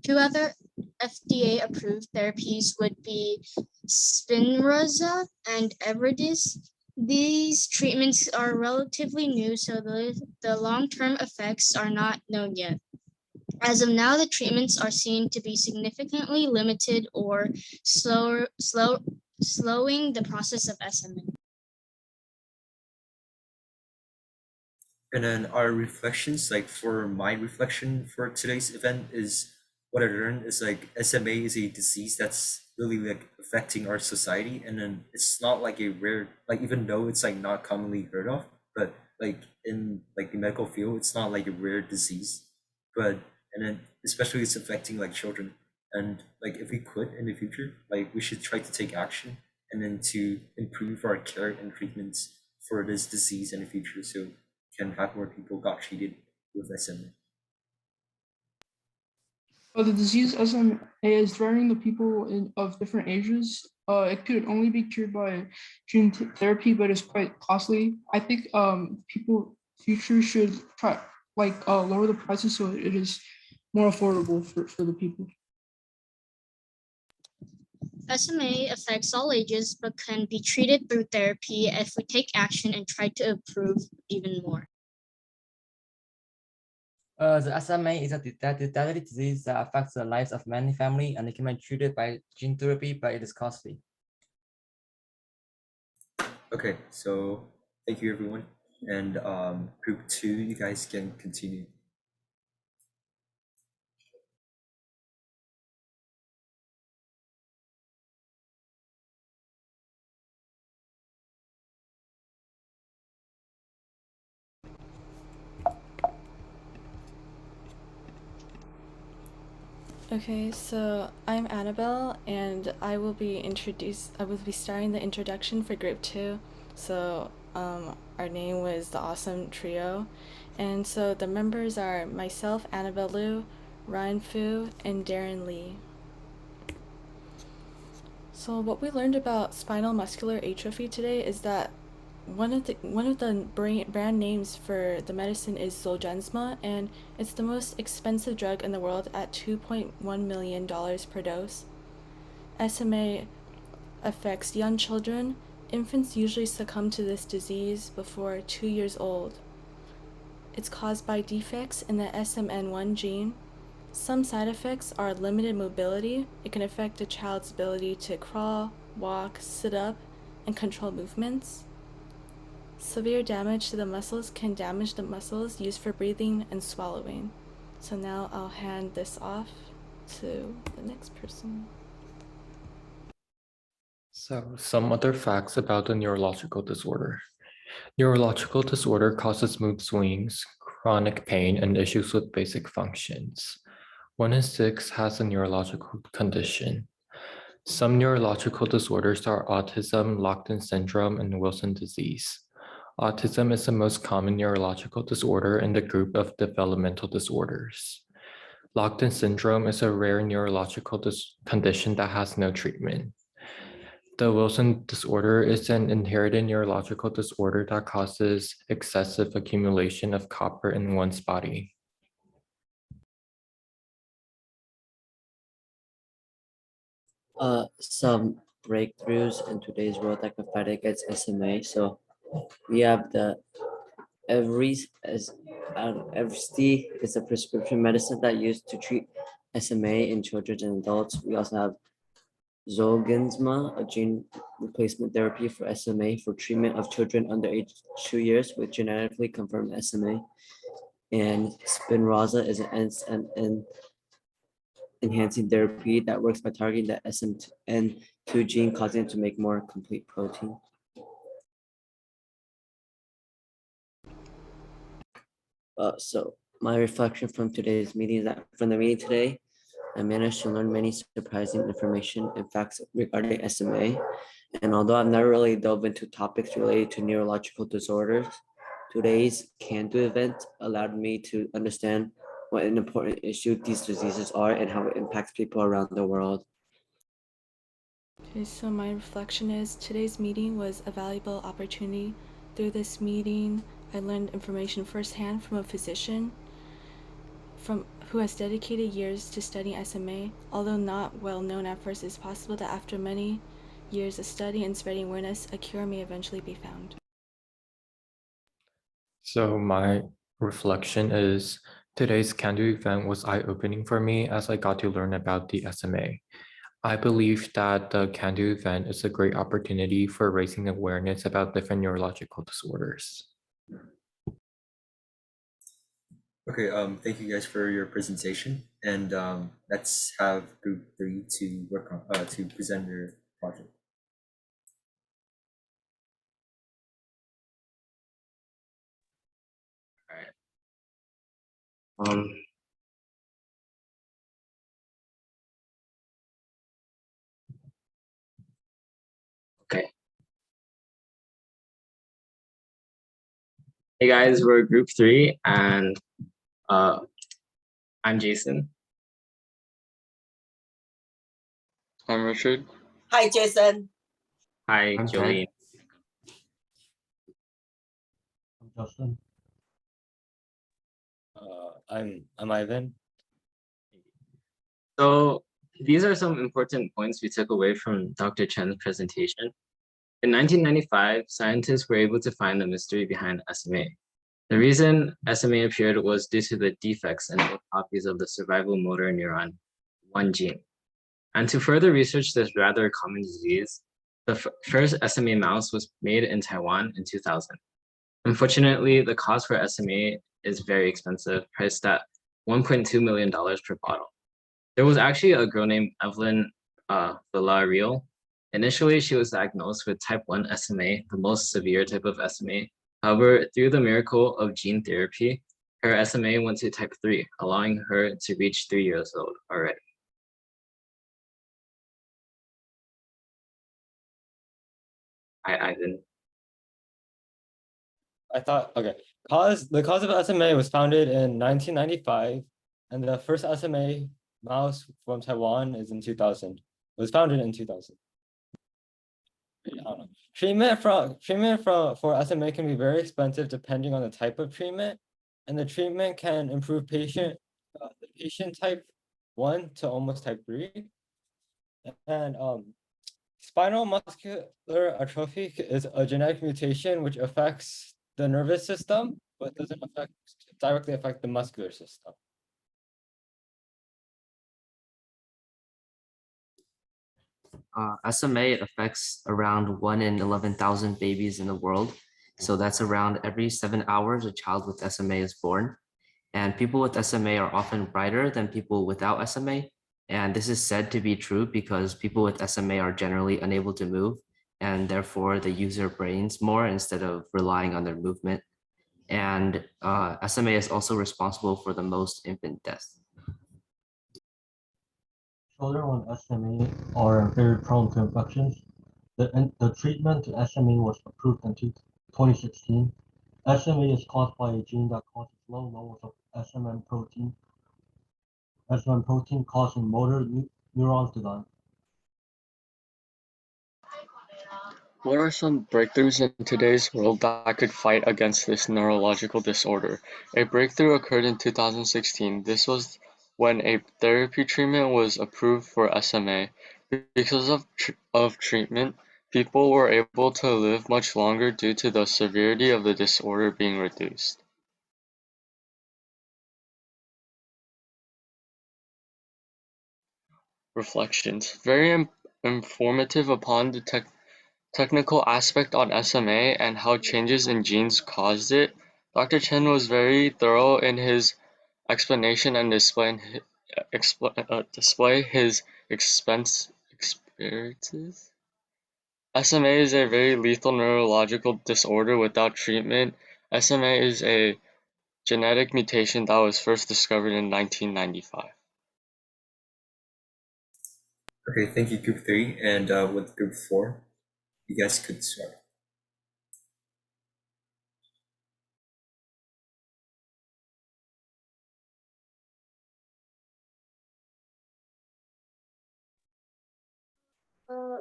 Two other FDA-approved therapies would be Spinraza and Everidis. These treatments are relatively new, so the long-term effects are not known yet. As of now, the treatments are seen to be significantly limited or slowing the process of SMA. And then our reflections, like for my reflection for today's event, is what I learned is like SMA is a disease that's really like affecting our society, and then it's not like a rare, like even though it's like not commonly heard of, but like in like the medical field, it's not like a rare disease. But and then especially it's affecting like children, and like if we could in the future, like we should try to take action and then to improve our care and treatments for this disease in the future, so can have more people got treated with SMA. The disease SMA is threatening the people of different ages. It could only be cured by gene therapy, but it's quite costly. I think people future should try lower the prices so it is more affordable for the people. SMA affects all ages, but can be treated through therapy if we take action and try to improve even more. The SMA is a deadly disease that affects the lives of many families, and it can be treated by gene therapy, but it is costly. Okay, so thank you everyone. And group 2, you guys can continue. Okay, so I'm Annabelle, and I will be starting the introduction for group 2. So our name was the Awesome Trio, and so the members are myself, Annabelle Liu, Ryan Fu, and Darren Lee. So what we learned about spinal muscular atrophy today is that one of the brand names for the medicine is Zolgensma, and it's the most expensive drug in the world at $2.1 million per dose. SMA affects young children. Infants usually succumb to this disease before 2 years old. It's caused by defects in the SMN1 gene. Some side effects are limited mobility. It can affect a child's ability to crawl, walk, sit up, and control movements. Severe damage to the muscles can damage the muscles used for breathing and swallowing. So now I'll hand this off to the next person. So, some other facts about the neurological disorder. Neurological disorder causes mood swings, chronic pain, and issues with basic functions. 1 in 6 has a neurological condition. Some neurological disorders are autism, Lockton syndrome, and Wilson disease. Autism is the most common neurological disorder in the group of developmental disorders. Lockton syndrome is a rare neurological condition that has no treatment. The Wilson disorder is an inherited neurological disorder that causes excessive accumulation of copper in one's body. Some breakthroughs in today's world that can fight against SMA. So we have the Evrysdi is a prescription medicine that used to treat SMA in children and adults. We also have Zolgensma, a gene replacement therapy for SMA for treatment of children under age 2 years with genetically confirmed SMA. And Spinraza is an enhancing therapy that works by targeting the SMN2 gene, causing it to make more complete protein. So my reflection from today's meeting is that from the meeting today, I managed to learn many surprising information and facts regarding SMA. And although I've never really dove into topics related to neurological disorders, today's CANDO event allowed me to understand what an important issue these diseases are and how it impacts people around the world. Okay, so my reflection is today's meeting was a valuable opportunity. Through this meeting, I learned information firsthand from a physician who has dedicated years to studying SMA. Although not well known at first, it's possible that after many years of study and spreading awareness, a cure may eventually be found. So my reflection is today's CANDO event was eye-opening for me as I got to learn about the SMA. I believe that the CANDO event is a great opportunity for raising awareness about different neurological disorders. Okay, thank you guys for your presentation, and let's have group 3 to work on to present your project. All right. Okay. Hey guys, we're group 3, and I'm Jason. I'm Richard. Hi, Jason. Hi, I'm Jolene. I'm Justin. I'm Ivan. So these are some important points we took away from Dr. Chen's presentation. In 1995, scientists were able to find the mystery behind SMA. The reason SMA appeared was due to the defects in both copies of the survival motor neuron 1 gene. And to further research this rather common disease, the first SMA mouse was made in Taiwan in 2000. Unfortunately, the cost for SMA is very expensive, priced at $1.2 million per bottle. There was actually a girl named Evelyn Villarreal. Initially, she was diagnosed with type 1 SMA, the most severe type of SMA. However, through the miracle of gene therapy, her SMA went to type 3, allowing her to reach 3 years old already. Hi, Ivan. Okay. The cause of SMA was founded in 1995, and the first SMA mouse from Taiwan is in 2000. It was founded in 2000. I don't know. Treatment for SMA can be very expensive depending on the type of treatment, and the treatment can improve the patient type 1 to almost type 3. And spinal muscular atrophy is a genetic mutation which affects the nervous system, but doesn't directly affect the muscular system. SMA affects around 1 in 11,000 babies in the world. So that's around every 7 hours a child with SMA is born. And people with SMA are often brighter than people without SMA. And this is said to be true because people with SMA are generally unable to move, and therefore they use their brains more instead of relying on their movement. And SMA is also responsible for the most infant deaths. Children with SMA are very prone to infections. The treatment to SMA was approved in 2016. SMA is caused by a gene that causes low levels of SMN protein. SMN protein causing motor neurons to die. What are some breakthroughs in today's world that could fight against this neurological disorder? A breakthrough occurred in 2016. This was when a therapy treatment was approved for SMA. Because of treatment, people were able to live much longer due to the severity of the disorder being reduced. Reflections. Very informative upon the technical aspect on SMA and how changes in genes caused it. Dr. Chen was very thorough in his explanation and display his experiences. SMA is a very lethal neurological disorder without treatment. SMA is a genetic mutation that was first discovered in 1995. Okay, thank you, Group 3. And with Group 4, you guys could start.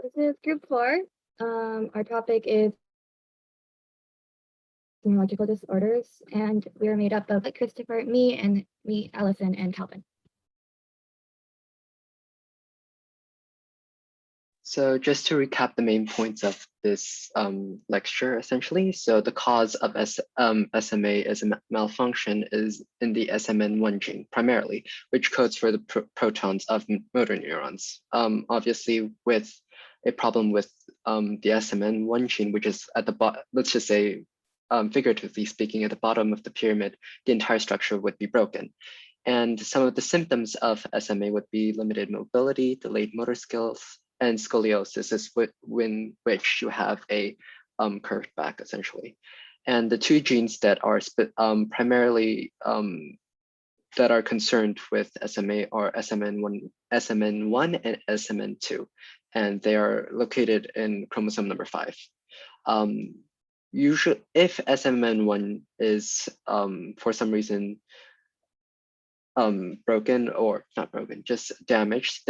This is Group 4. Our topic is neurological disorders, and we are made up of Christopher, me, Allison, and Calvin. So just to recap the main points of this lecture, essentially, so the cause of SMA as a malfunction is in the SMN1 gene primarily, which codes for the protons of motor neurons. Obviously, with a problem with the SMN1 gene, which is at the bottom, let's just say, figuratively speaking, at the bottom of the pyramid, the entire structure would be broken. And some of the symptoms of SMA would be limited mobility, delayed motor skills, and scoliosis is when which you have a curved back, essentially. And the two genes that are primarily that are concerned with SMA are SMN1 and SMN2, and they are located in chromosome number 5. Usually, if SMN1 is for some reason broken or not broken, just damaged,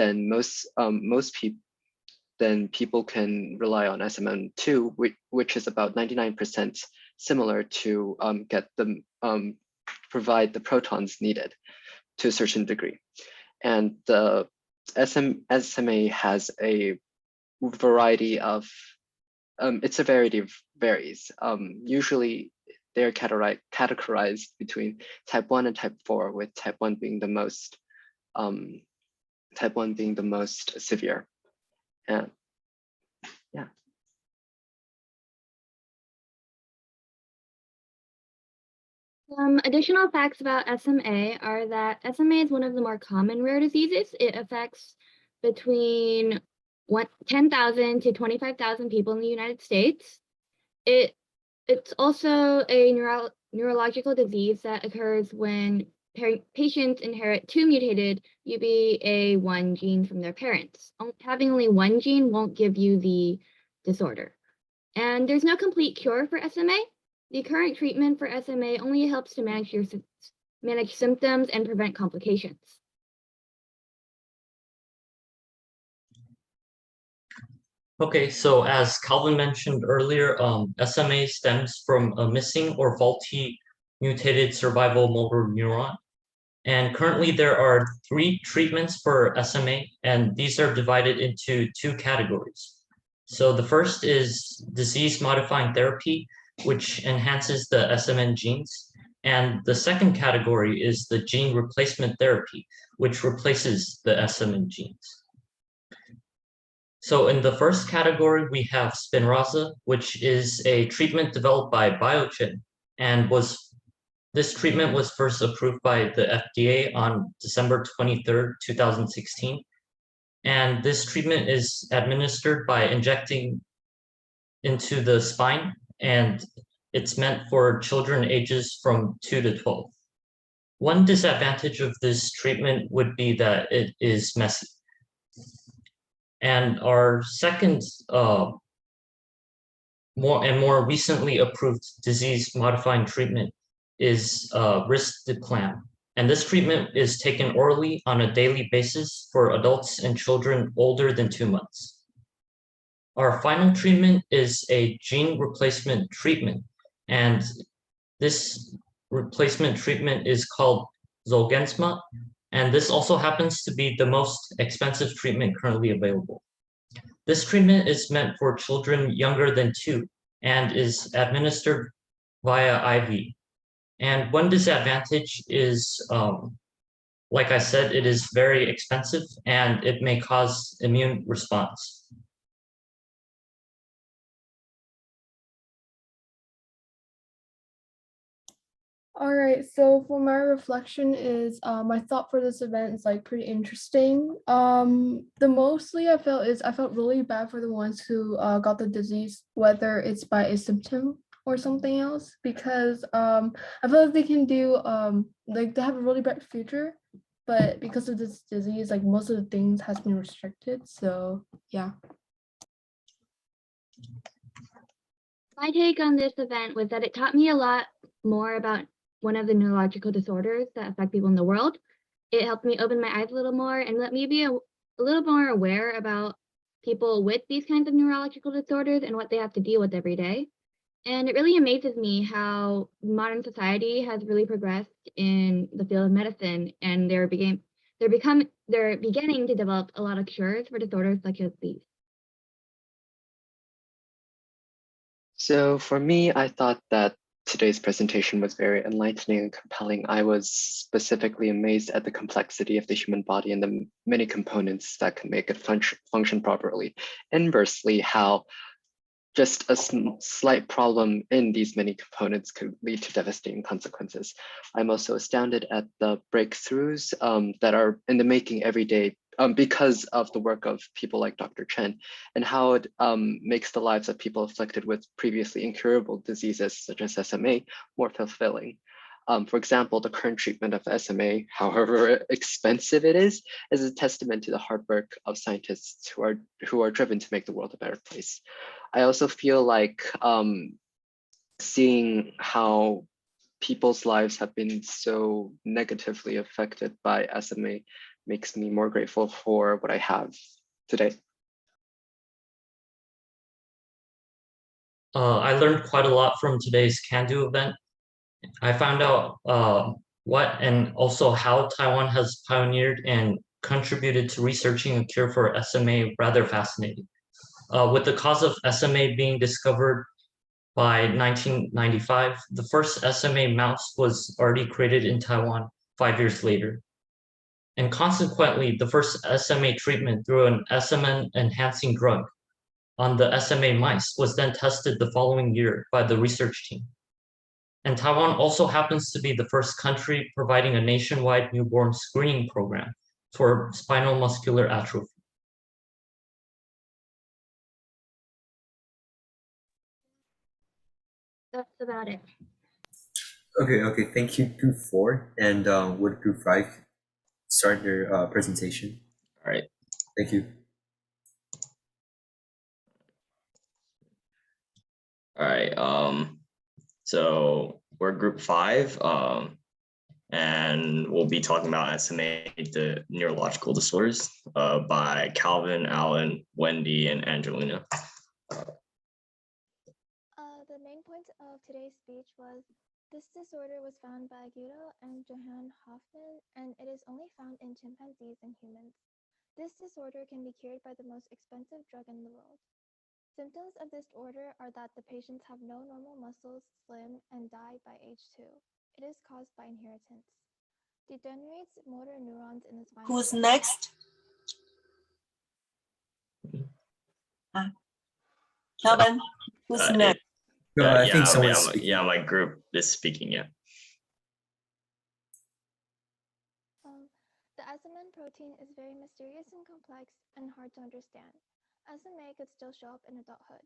then people can rely on SMN2, which is about 99% similar to provide the protons needed to a certain degree. And the SMA has a variety of, its severity varies. Usually they're categorized between type 1 and type 4, with type 1 being the most severe. And yeah. Some additional facts about SMA are that SMA is one of the more common rare diseases. It affects between 10,000 to 25,000 people in the United States. It's also a neurological disease that occurs when patients inherit two mutated UBA1 genes from their parents. Having only one gene won't give you the disorder. And there's no complete cure for SMA. The current treatment for SMA only helps to manage symptoms and prevent complications. Okay, so as Calvin mentioned earlier, SMA stems from a missing or faulty mutated survival motor neuron. And currently there are 3 treatments for SMA, and these are divided into 2 categories. So the first is disease-modifying therapy, which enhances the SMN genes. And the second category is the gene replacement therapy, which replaces the SMN genes. So in the first category, we have Spinraza, which is a treatment developed by Biogen and was This treatment was first approved by the FDA on December 23rd, 2016. And this treatment is administered by injecting into the spine, and it's meant for children ages from 2 to 12. One disadvantage of this treatment would be that it is messy. And our second more recently approved disease-modifying treatment is risdiplam. And this treatment is taken orally on a daily basis for adults and children older than 2 months. Our final treatment is a gene replacement treatment, and this replacement treatment is called Zolgensma, and this also happens to be the most expensive treatment currently available. This treatment is meant for children younger than 2 and is administered via IV. And one disadvantage is, like I said, it is very expensive and it may cause immune response. All right, so for my reflection is my thought for this event is like pretty interesting. The mostly I felt really bad for the ones who got the disease, whether it's by a symptom or something else, because I feel like they can do like they have a really bright future, but because of this disease, like most of the things has been restricted. So yeah. My take on this event was that it taught me a lot more about one of the neurological disorders that affect people in the world. It helped me open my eyes a little more and let me be a little more aware about people with these kinds of neurological disorders and what they have to deal with every day. And it really amazes me how modern society has really progressed in the field of medicine, and they're beginning to develop a lot of cures for disorders such as these. So for me, I thought that today's presentation was very enlightening and compelling. I was specifically amazed at the complexity of the human body and the many components that can make it function properly. Inversely, how just a slight problem in these many components could lead to devastating consequences. I'm also astounded at the breakthroughs that are in the making every day because of the work of people like Dr. Chen, and how it makes the lives of people afflicted with previously incurable diseases such as SMA more fulfilling. For example, the current treatment of SMA, however expensive it is a testament to the hard work of scientists who are driven to make the world a better place. I also feel like seeing how people's lives have been so negatively affected by SMA makes me more grateful for what I have today. I learned quite a lot from today's CANDO event. I found out what and also how Taiwan has pioneered and contributed to researching a cure for SMA rather fascinating. With the cause of SMA being discovered by 1995, the first SMA mouse was already created in Taiwan 5 years later. And consequently, the first SMA treatment through an SMA enhancing drug on the SMA mice was then tested the following year by the research team. And Taiwan also happens to be the first country providing a nationwide newborn screening program for spinal muscular atrophy. That's about it. Okay, thank you, Group 4. And would Group 5 start their presentation? All right. Thank you. All right. So we're Group 5, and we'll be talking about SMA, the neurological disorders, by Calvin, Alan, Wendy, and Angelina. The main point of today's speech was this disorder was found by Guido and Johann Hoffmann, and it is only found in chimpanzees and humans. This disorder can be cured by the most expensive drug in the world. Symptoms of this disorder are that the patients have no normal muscles, slim, and die by age 2. It is caused by inheritance. Degenerates motor neurons in the spinal. Who's next? Calvin, who's next? No, I think someone's my group is speaking, yeah. protein is very mysterious and complex and hard to understand. SMA could still show up in adulthood.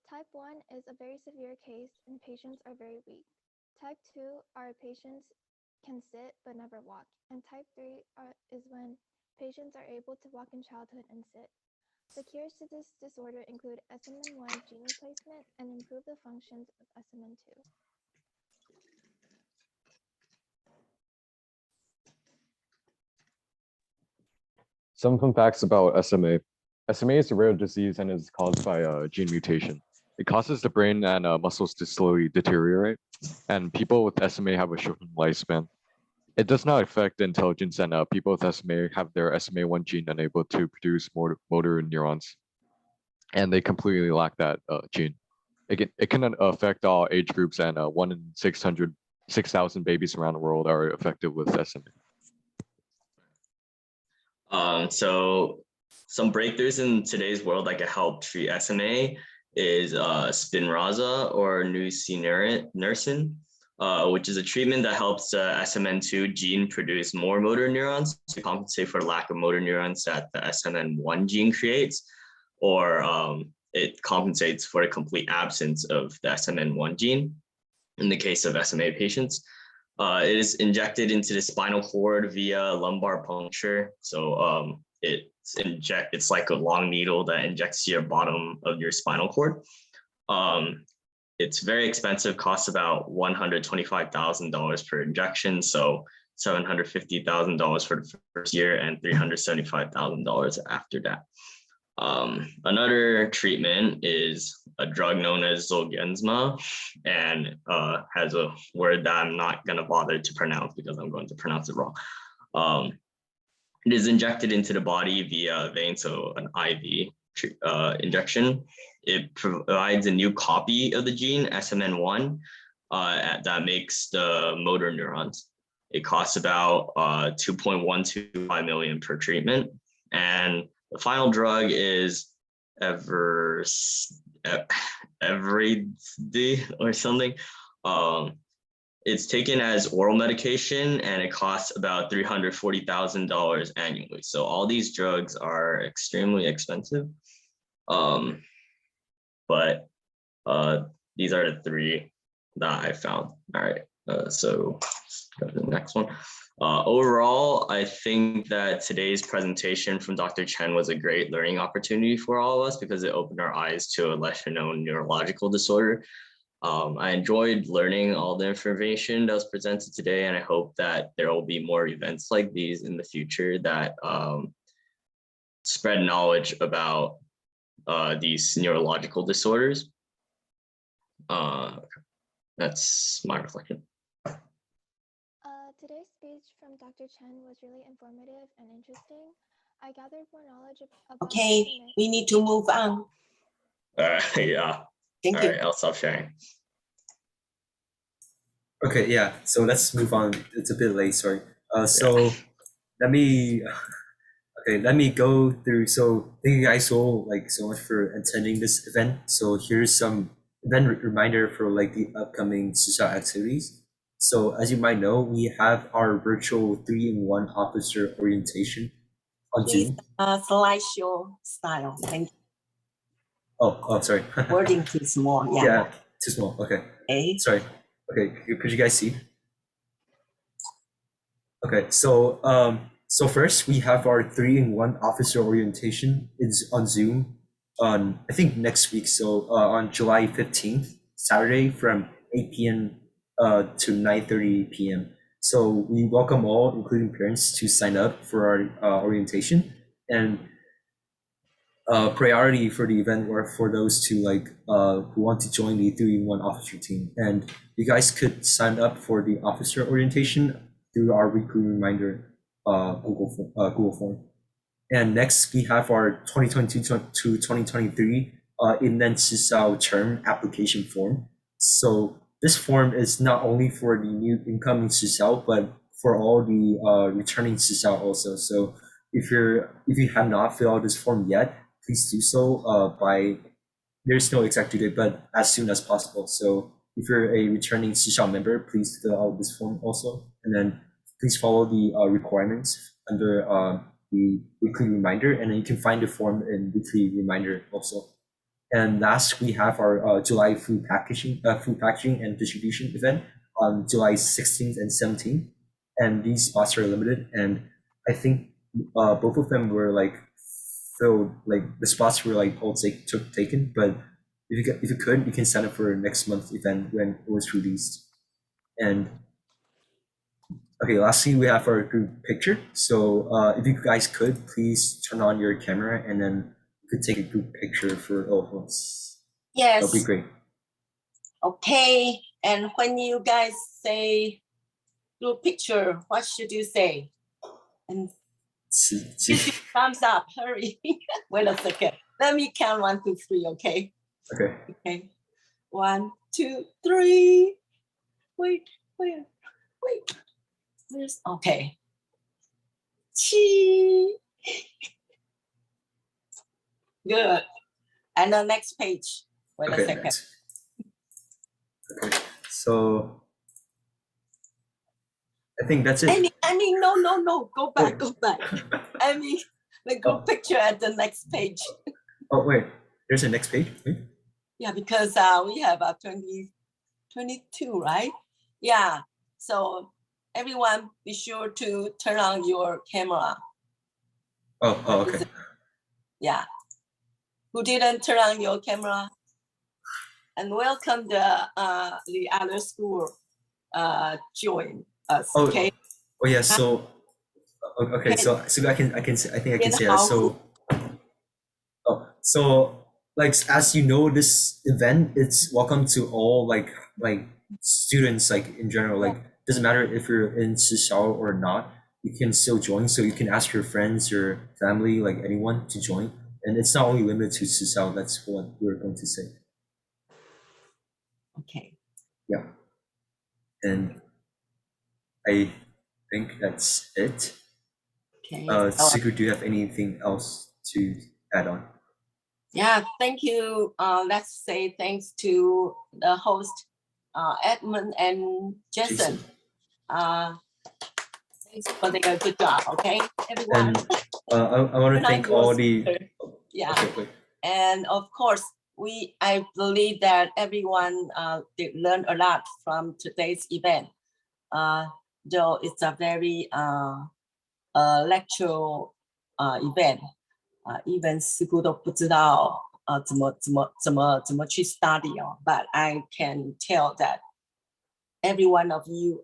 Type 1 is a very severe case and patients are very weak. Type 2 are patients can sit but never walk. And type 3 is when patients are able to walk in childhood and sit. The cures to this disorder include SMN1 gene replacement and improve the functions of SMN2. Some fun facts about SMA. SMA is a rare disease and is caused by a gene mutation. It causes the brain and muscles to slowly deteriorate, and people with SMA have a shortened lifespan. It does not affect intelligence, and people with SMA have their SMA1 gene unable to produce motor neurons, and they completely lack that gene. It can affect all age groups, and 1 in 6,000 babies around the world are affected with SMA. So some breakthroughs in today's world that can help treat SMA is Spinraza or nusinersen, which is a treatment that helps SMN2 gene produce more motor neurons to compensate for lack of motor neurons that the SMN1 gene creates, or it compensates for a complete absence of the SMN1 gene in the case of SMA patients. It is injected into the spinal cord via lumbar puncture. So it's like a long needle that injects to your bottom of your spinal cord. It's very expensive, costs about $125,000 per injection. So $750,000 for the first year and $375,000 after that. Another treatment is a drug known as Zolgensma, and has a word that I'm not going to bother to pronounce because I'm going to pronounce it wrong. It is injected into the body via vein, so an IV injection. It provides a new copy of the gene SMN1 that makes the motor neurons. It costs about $2.125 million per treatment, and the final drug is Everide or something. It's taken as oral medication and it costs about $340,000 annually. So all these drugs are extremely expensive. But these are the three that I found. All right, so go to the next one. Overall, I think that today's presentation from Dr. Chen was a great learning opportunity for all of us because it opened our eyes to a lesser known neurological disorder. I enjoyed learning all the information that was presented today, and I hope that there will be more events like these in the future that spread knowledge about these neurological disorders. That's my reflection. Today's speech from Dr. Chen was really informative and interesting. I gathered more knowledge about Okay, SMA. we need to move on. Yeah. Thank All you. right, I'll stop sharing. Okay, yeah. So let's move on. It's a bit late. Sorry. So let me go through. So thank you guys so much for attending this event. So here's some event reminder for like the upcoming social activities. So as you might know, we have our virtual 3-in-1 officer orientation on Zoom. Slideshow style. Thank you. Oh, sorry. Wording too small. Yeah. Yeah, too small. Okay. Sorry. Okay, could you guys see? Okay, so first we have our 3-in-1 officer orientation is on Zoom on I think next week. So on July 15th, Saturday from 8 p.m. To 9:30 p.m. So we welcome all, including parents, to sign up for our orientation, and priority for the event were for those to who want to join the 3-in-1 officer team. And you guys could sign up for the officer orientation through our weekly reminder Google form. And next we have our 2022 to 2023 Inland Sisao term application form. So this form is not only for the new incoming Sisao, but for all the returning Sisao also. So if you have not filled out this form yet, please do so by, there's no exact due date, but as soon as possible. So if you're a returning Sisao member, please fill out this form also. And then please follow the requirements under the weekly reminder, and then you can find the form in weekly reminder also. And last, we have our July food packaging and distribution event on July 16th and 17th, and these spots are limited. And I think both of them were like filled, like the spots were like all taken. But if you could, you can sign up for next month's event when it was released. And okay, lastly, we have our group picture. So if you guys could, please turn on your camera, and then you could take a group picture for all of us. Yes. That'll be great. Okay. And when you guys say group picture, what should you say? And thumbs up. Hurry. Wait a second. Let me count 1, 2, 3. Okay. Okay. Okay. 1, 2, 3. Wait. There's okay. Good. And the next page. Wait a second. Next. Okay. So I think that's it. I mean, no. Go back. I mean, the group picture at the next page. Oh wait, there's a next page. Wait. Yeah, because we have 22, right? Yeah. So everyone, be sure to turn on your camera. Oh, okay. Yeah. Who didn't turn on your camera? And welcome the other school join us. Oh, okay. Oh yeah. So okay. So I think I can say that. So like as you know, this event, it's welcome to all like students, like in general. Like doesn't matter if you're in Sishao or not, you can still join. So you can ask your friends, your family, like anyone to join. And it's not only limited to Sishao. That's what we're going to say. Okay. Yeah. And I think that's it. Okay. Sigurd, do you have anything else to add on? Yeah, thank you. Let's say thanks to the host, Edmund and Jason. Thanks for their good job. Okay, everyone. And I want to thank all the. Yeah. Okay, and of course, I believe that everyone did learn a lot from today's event. Though it's a very lecture event. Even 师姑都不知道怎么去 study 哦。But I can tell that every one of you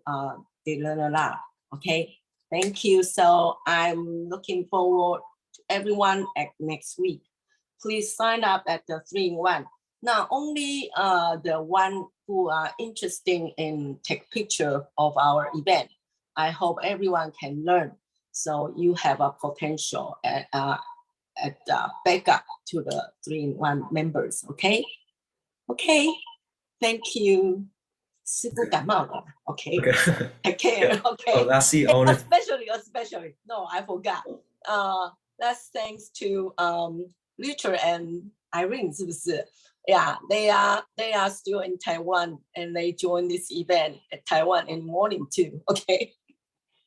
they learn a lot. Okay, thank you. So I'm looking forward to everyone at next week. Please sign up at the 3-in-1. Not only the one who are interested in take picture of our event. I hope everyone can learn. So you have a potential at backup to the 3-in-1 members. Okay. Thank you. 师傅感冒了. Okay. Take care. Okay. Oh, lastly, I want to especially. No, I forgot. That's thanks to Richard and Irene. 是不是? Yeah, they are still in Taiwan and they join this event at Taiwan in the morning too. Okay.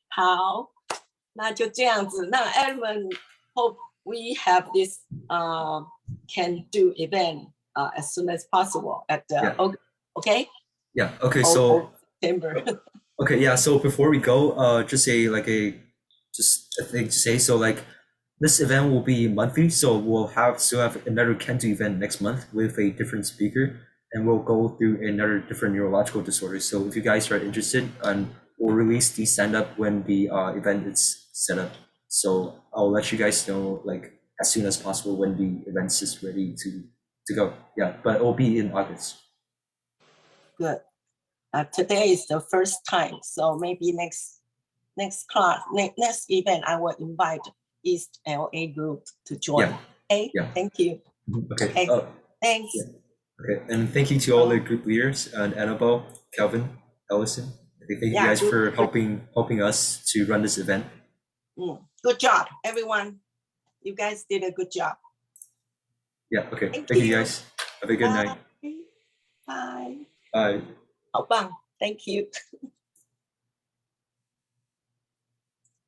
好，那就这样子。那 Edmund hope we have this CANDO event as soon as possible at the okay. Yeah. Okay. So September. Okay. Yeah. So before we go, just a thing to say. So like this event will be monthly. So we'll still have another CANDO event next month with a different speaker, and we'll go through another different neurological disorders. So if you guys are interested, and we'll release the stand up when the event is set up. So I'll let you guys know like as soon as possible when the event is ready to go. Yeah, but it will be in August. Good. Today is the first time, so maybe next class, next event, I will invite East LA group to join. Yeah. Okay. Yeah. Thank you. Okay. Thanks. Yeah. Okay, and thank you to all the group leaders and Annabelle, Calvin, Ellison. Thank you guys for helping us to run this event. Good job, everyone. You guys did a good job. Yeah. Okay. Thank you guys. Have a good night. Bye. Bye. 好棒. Thank you.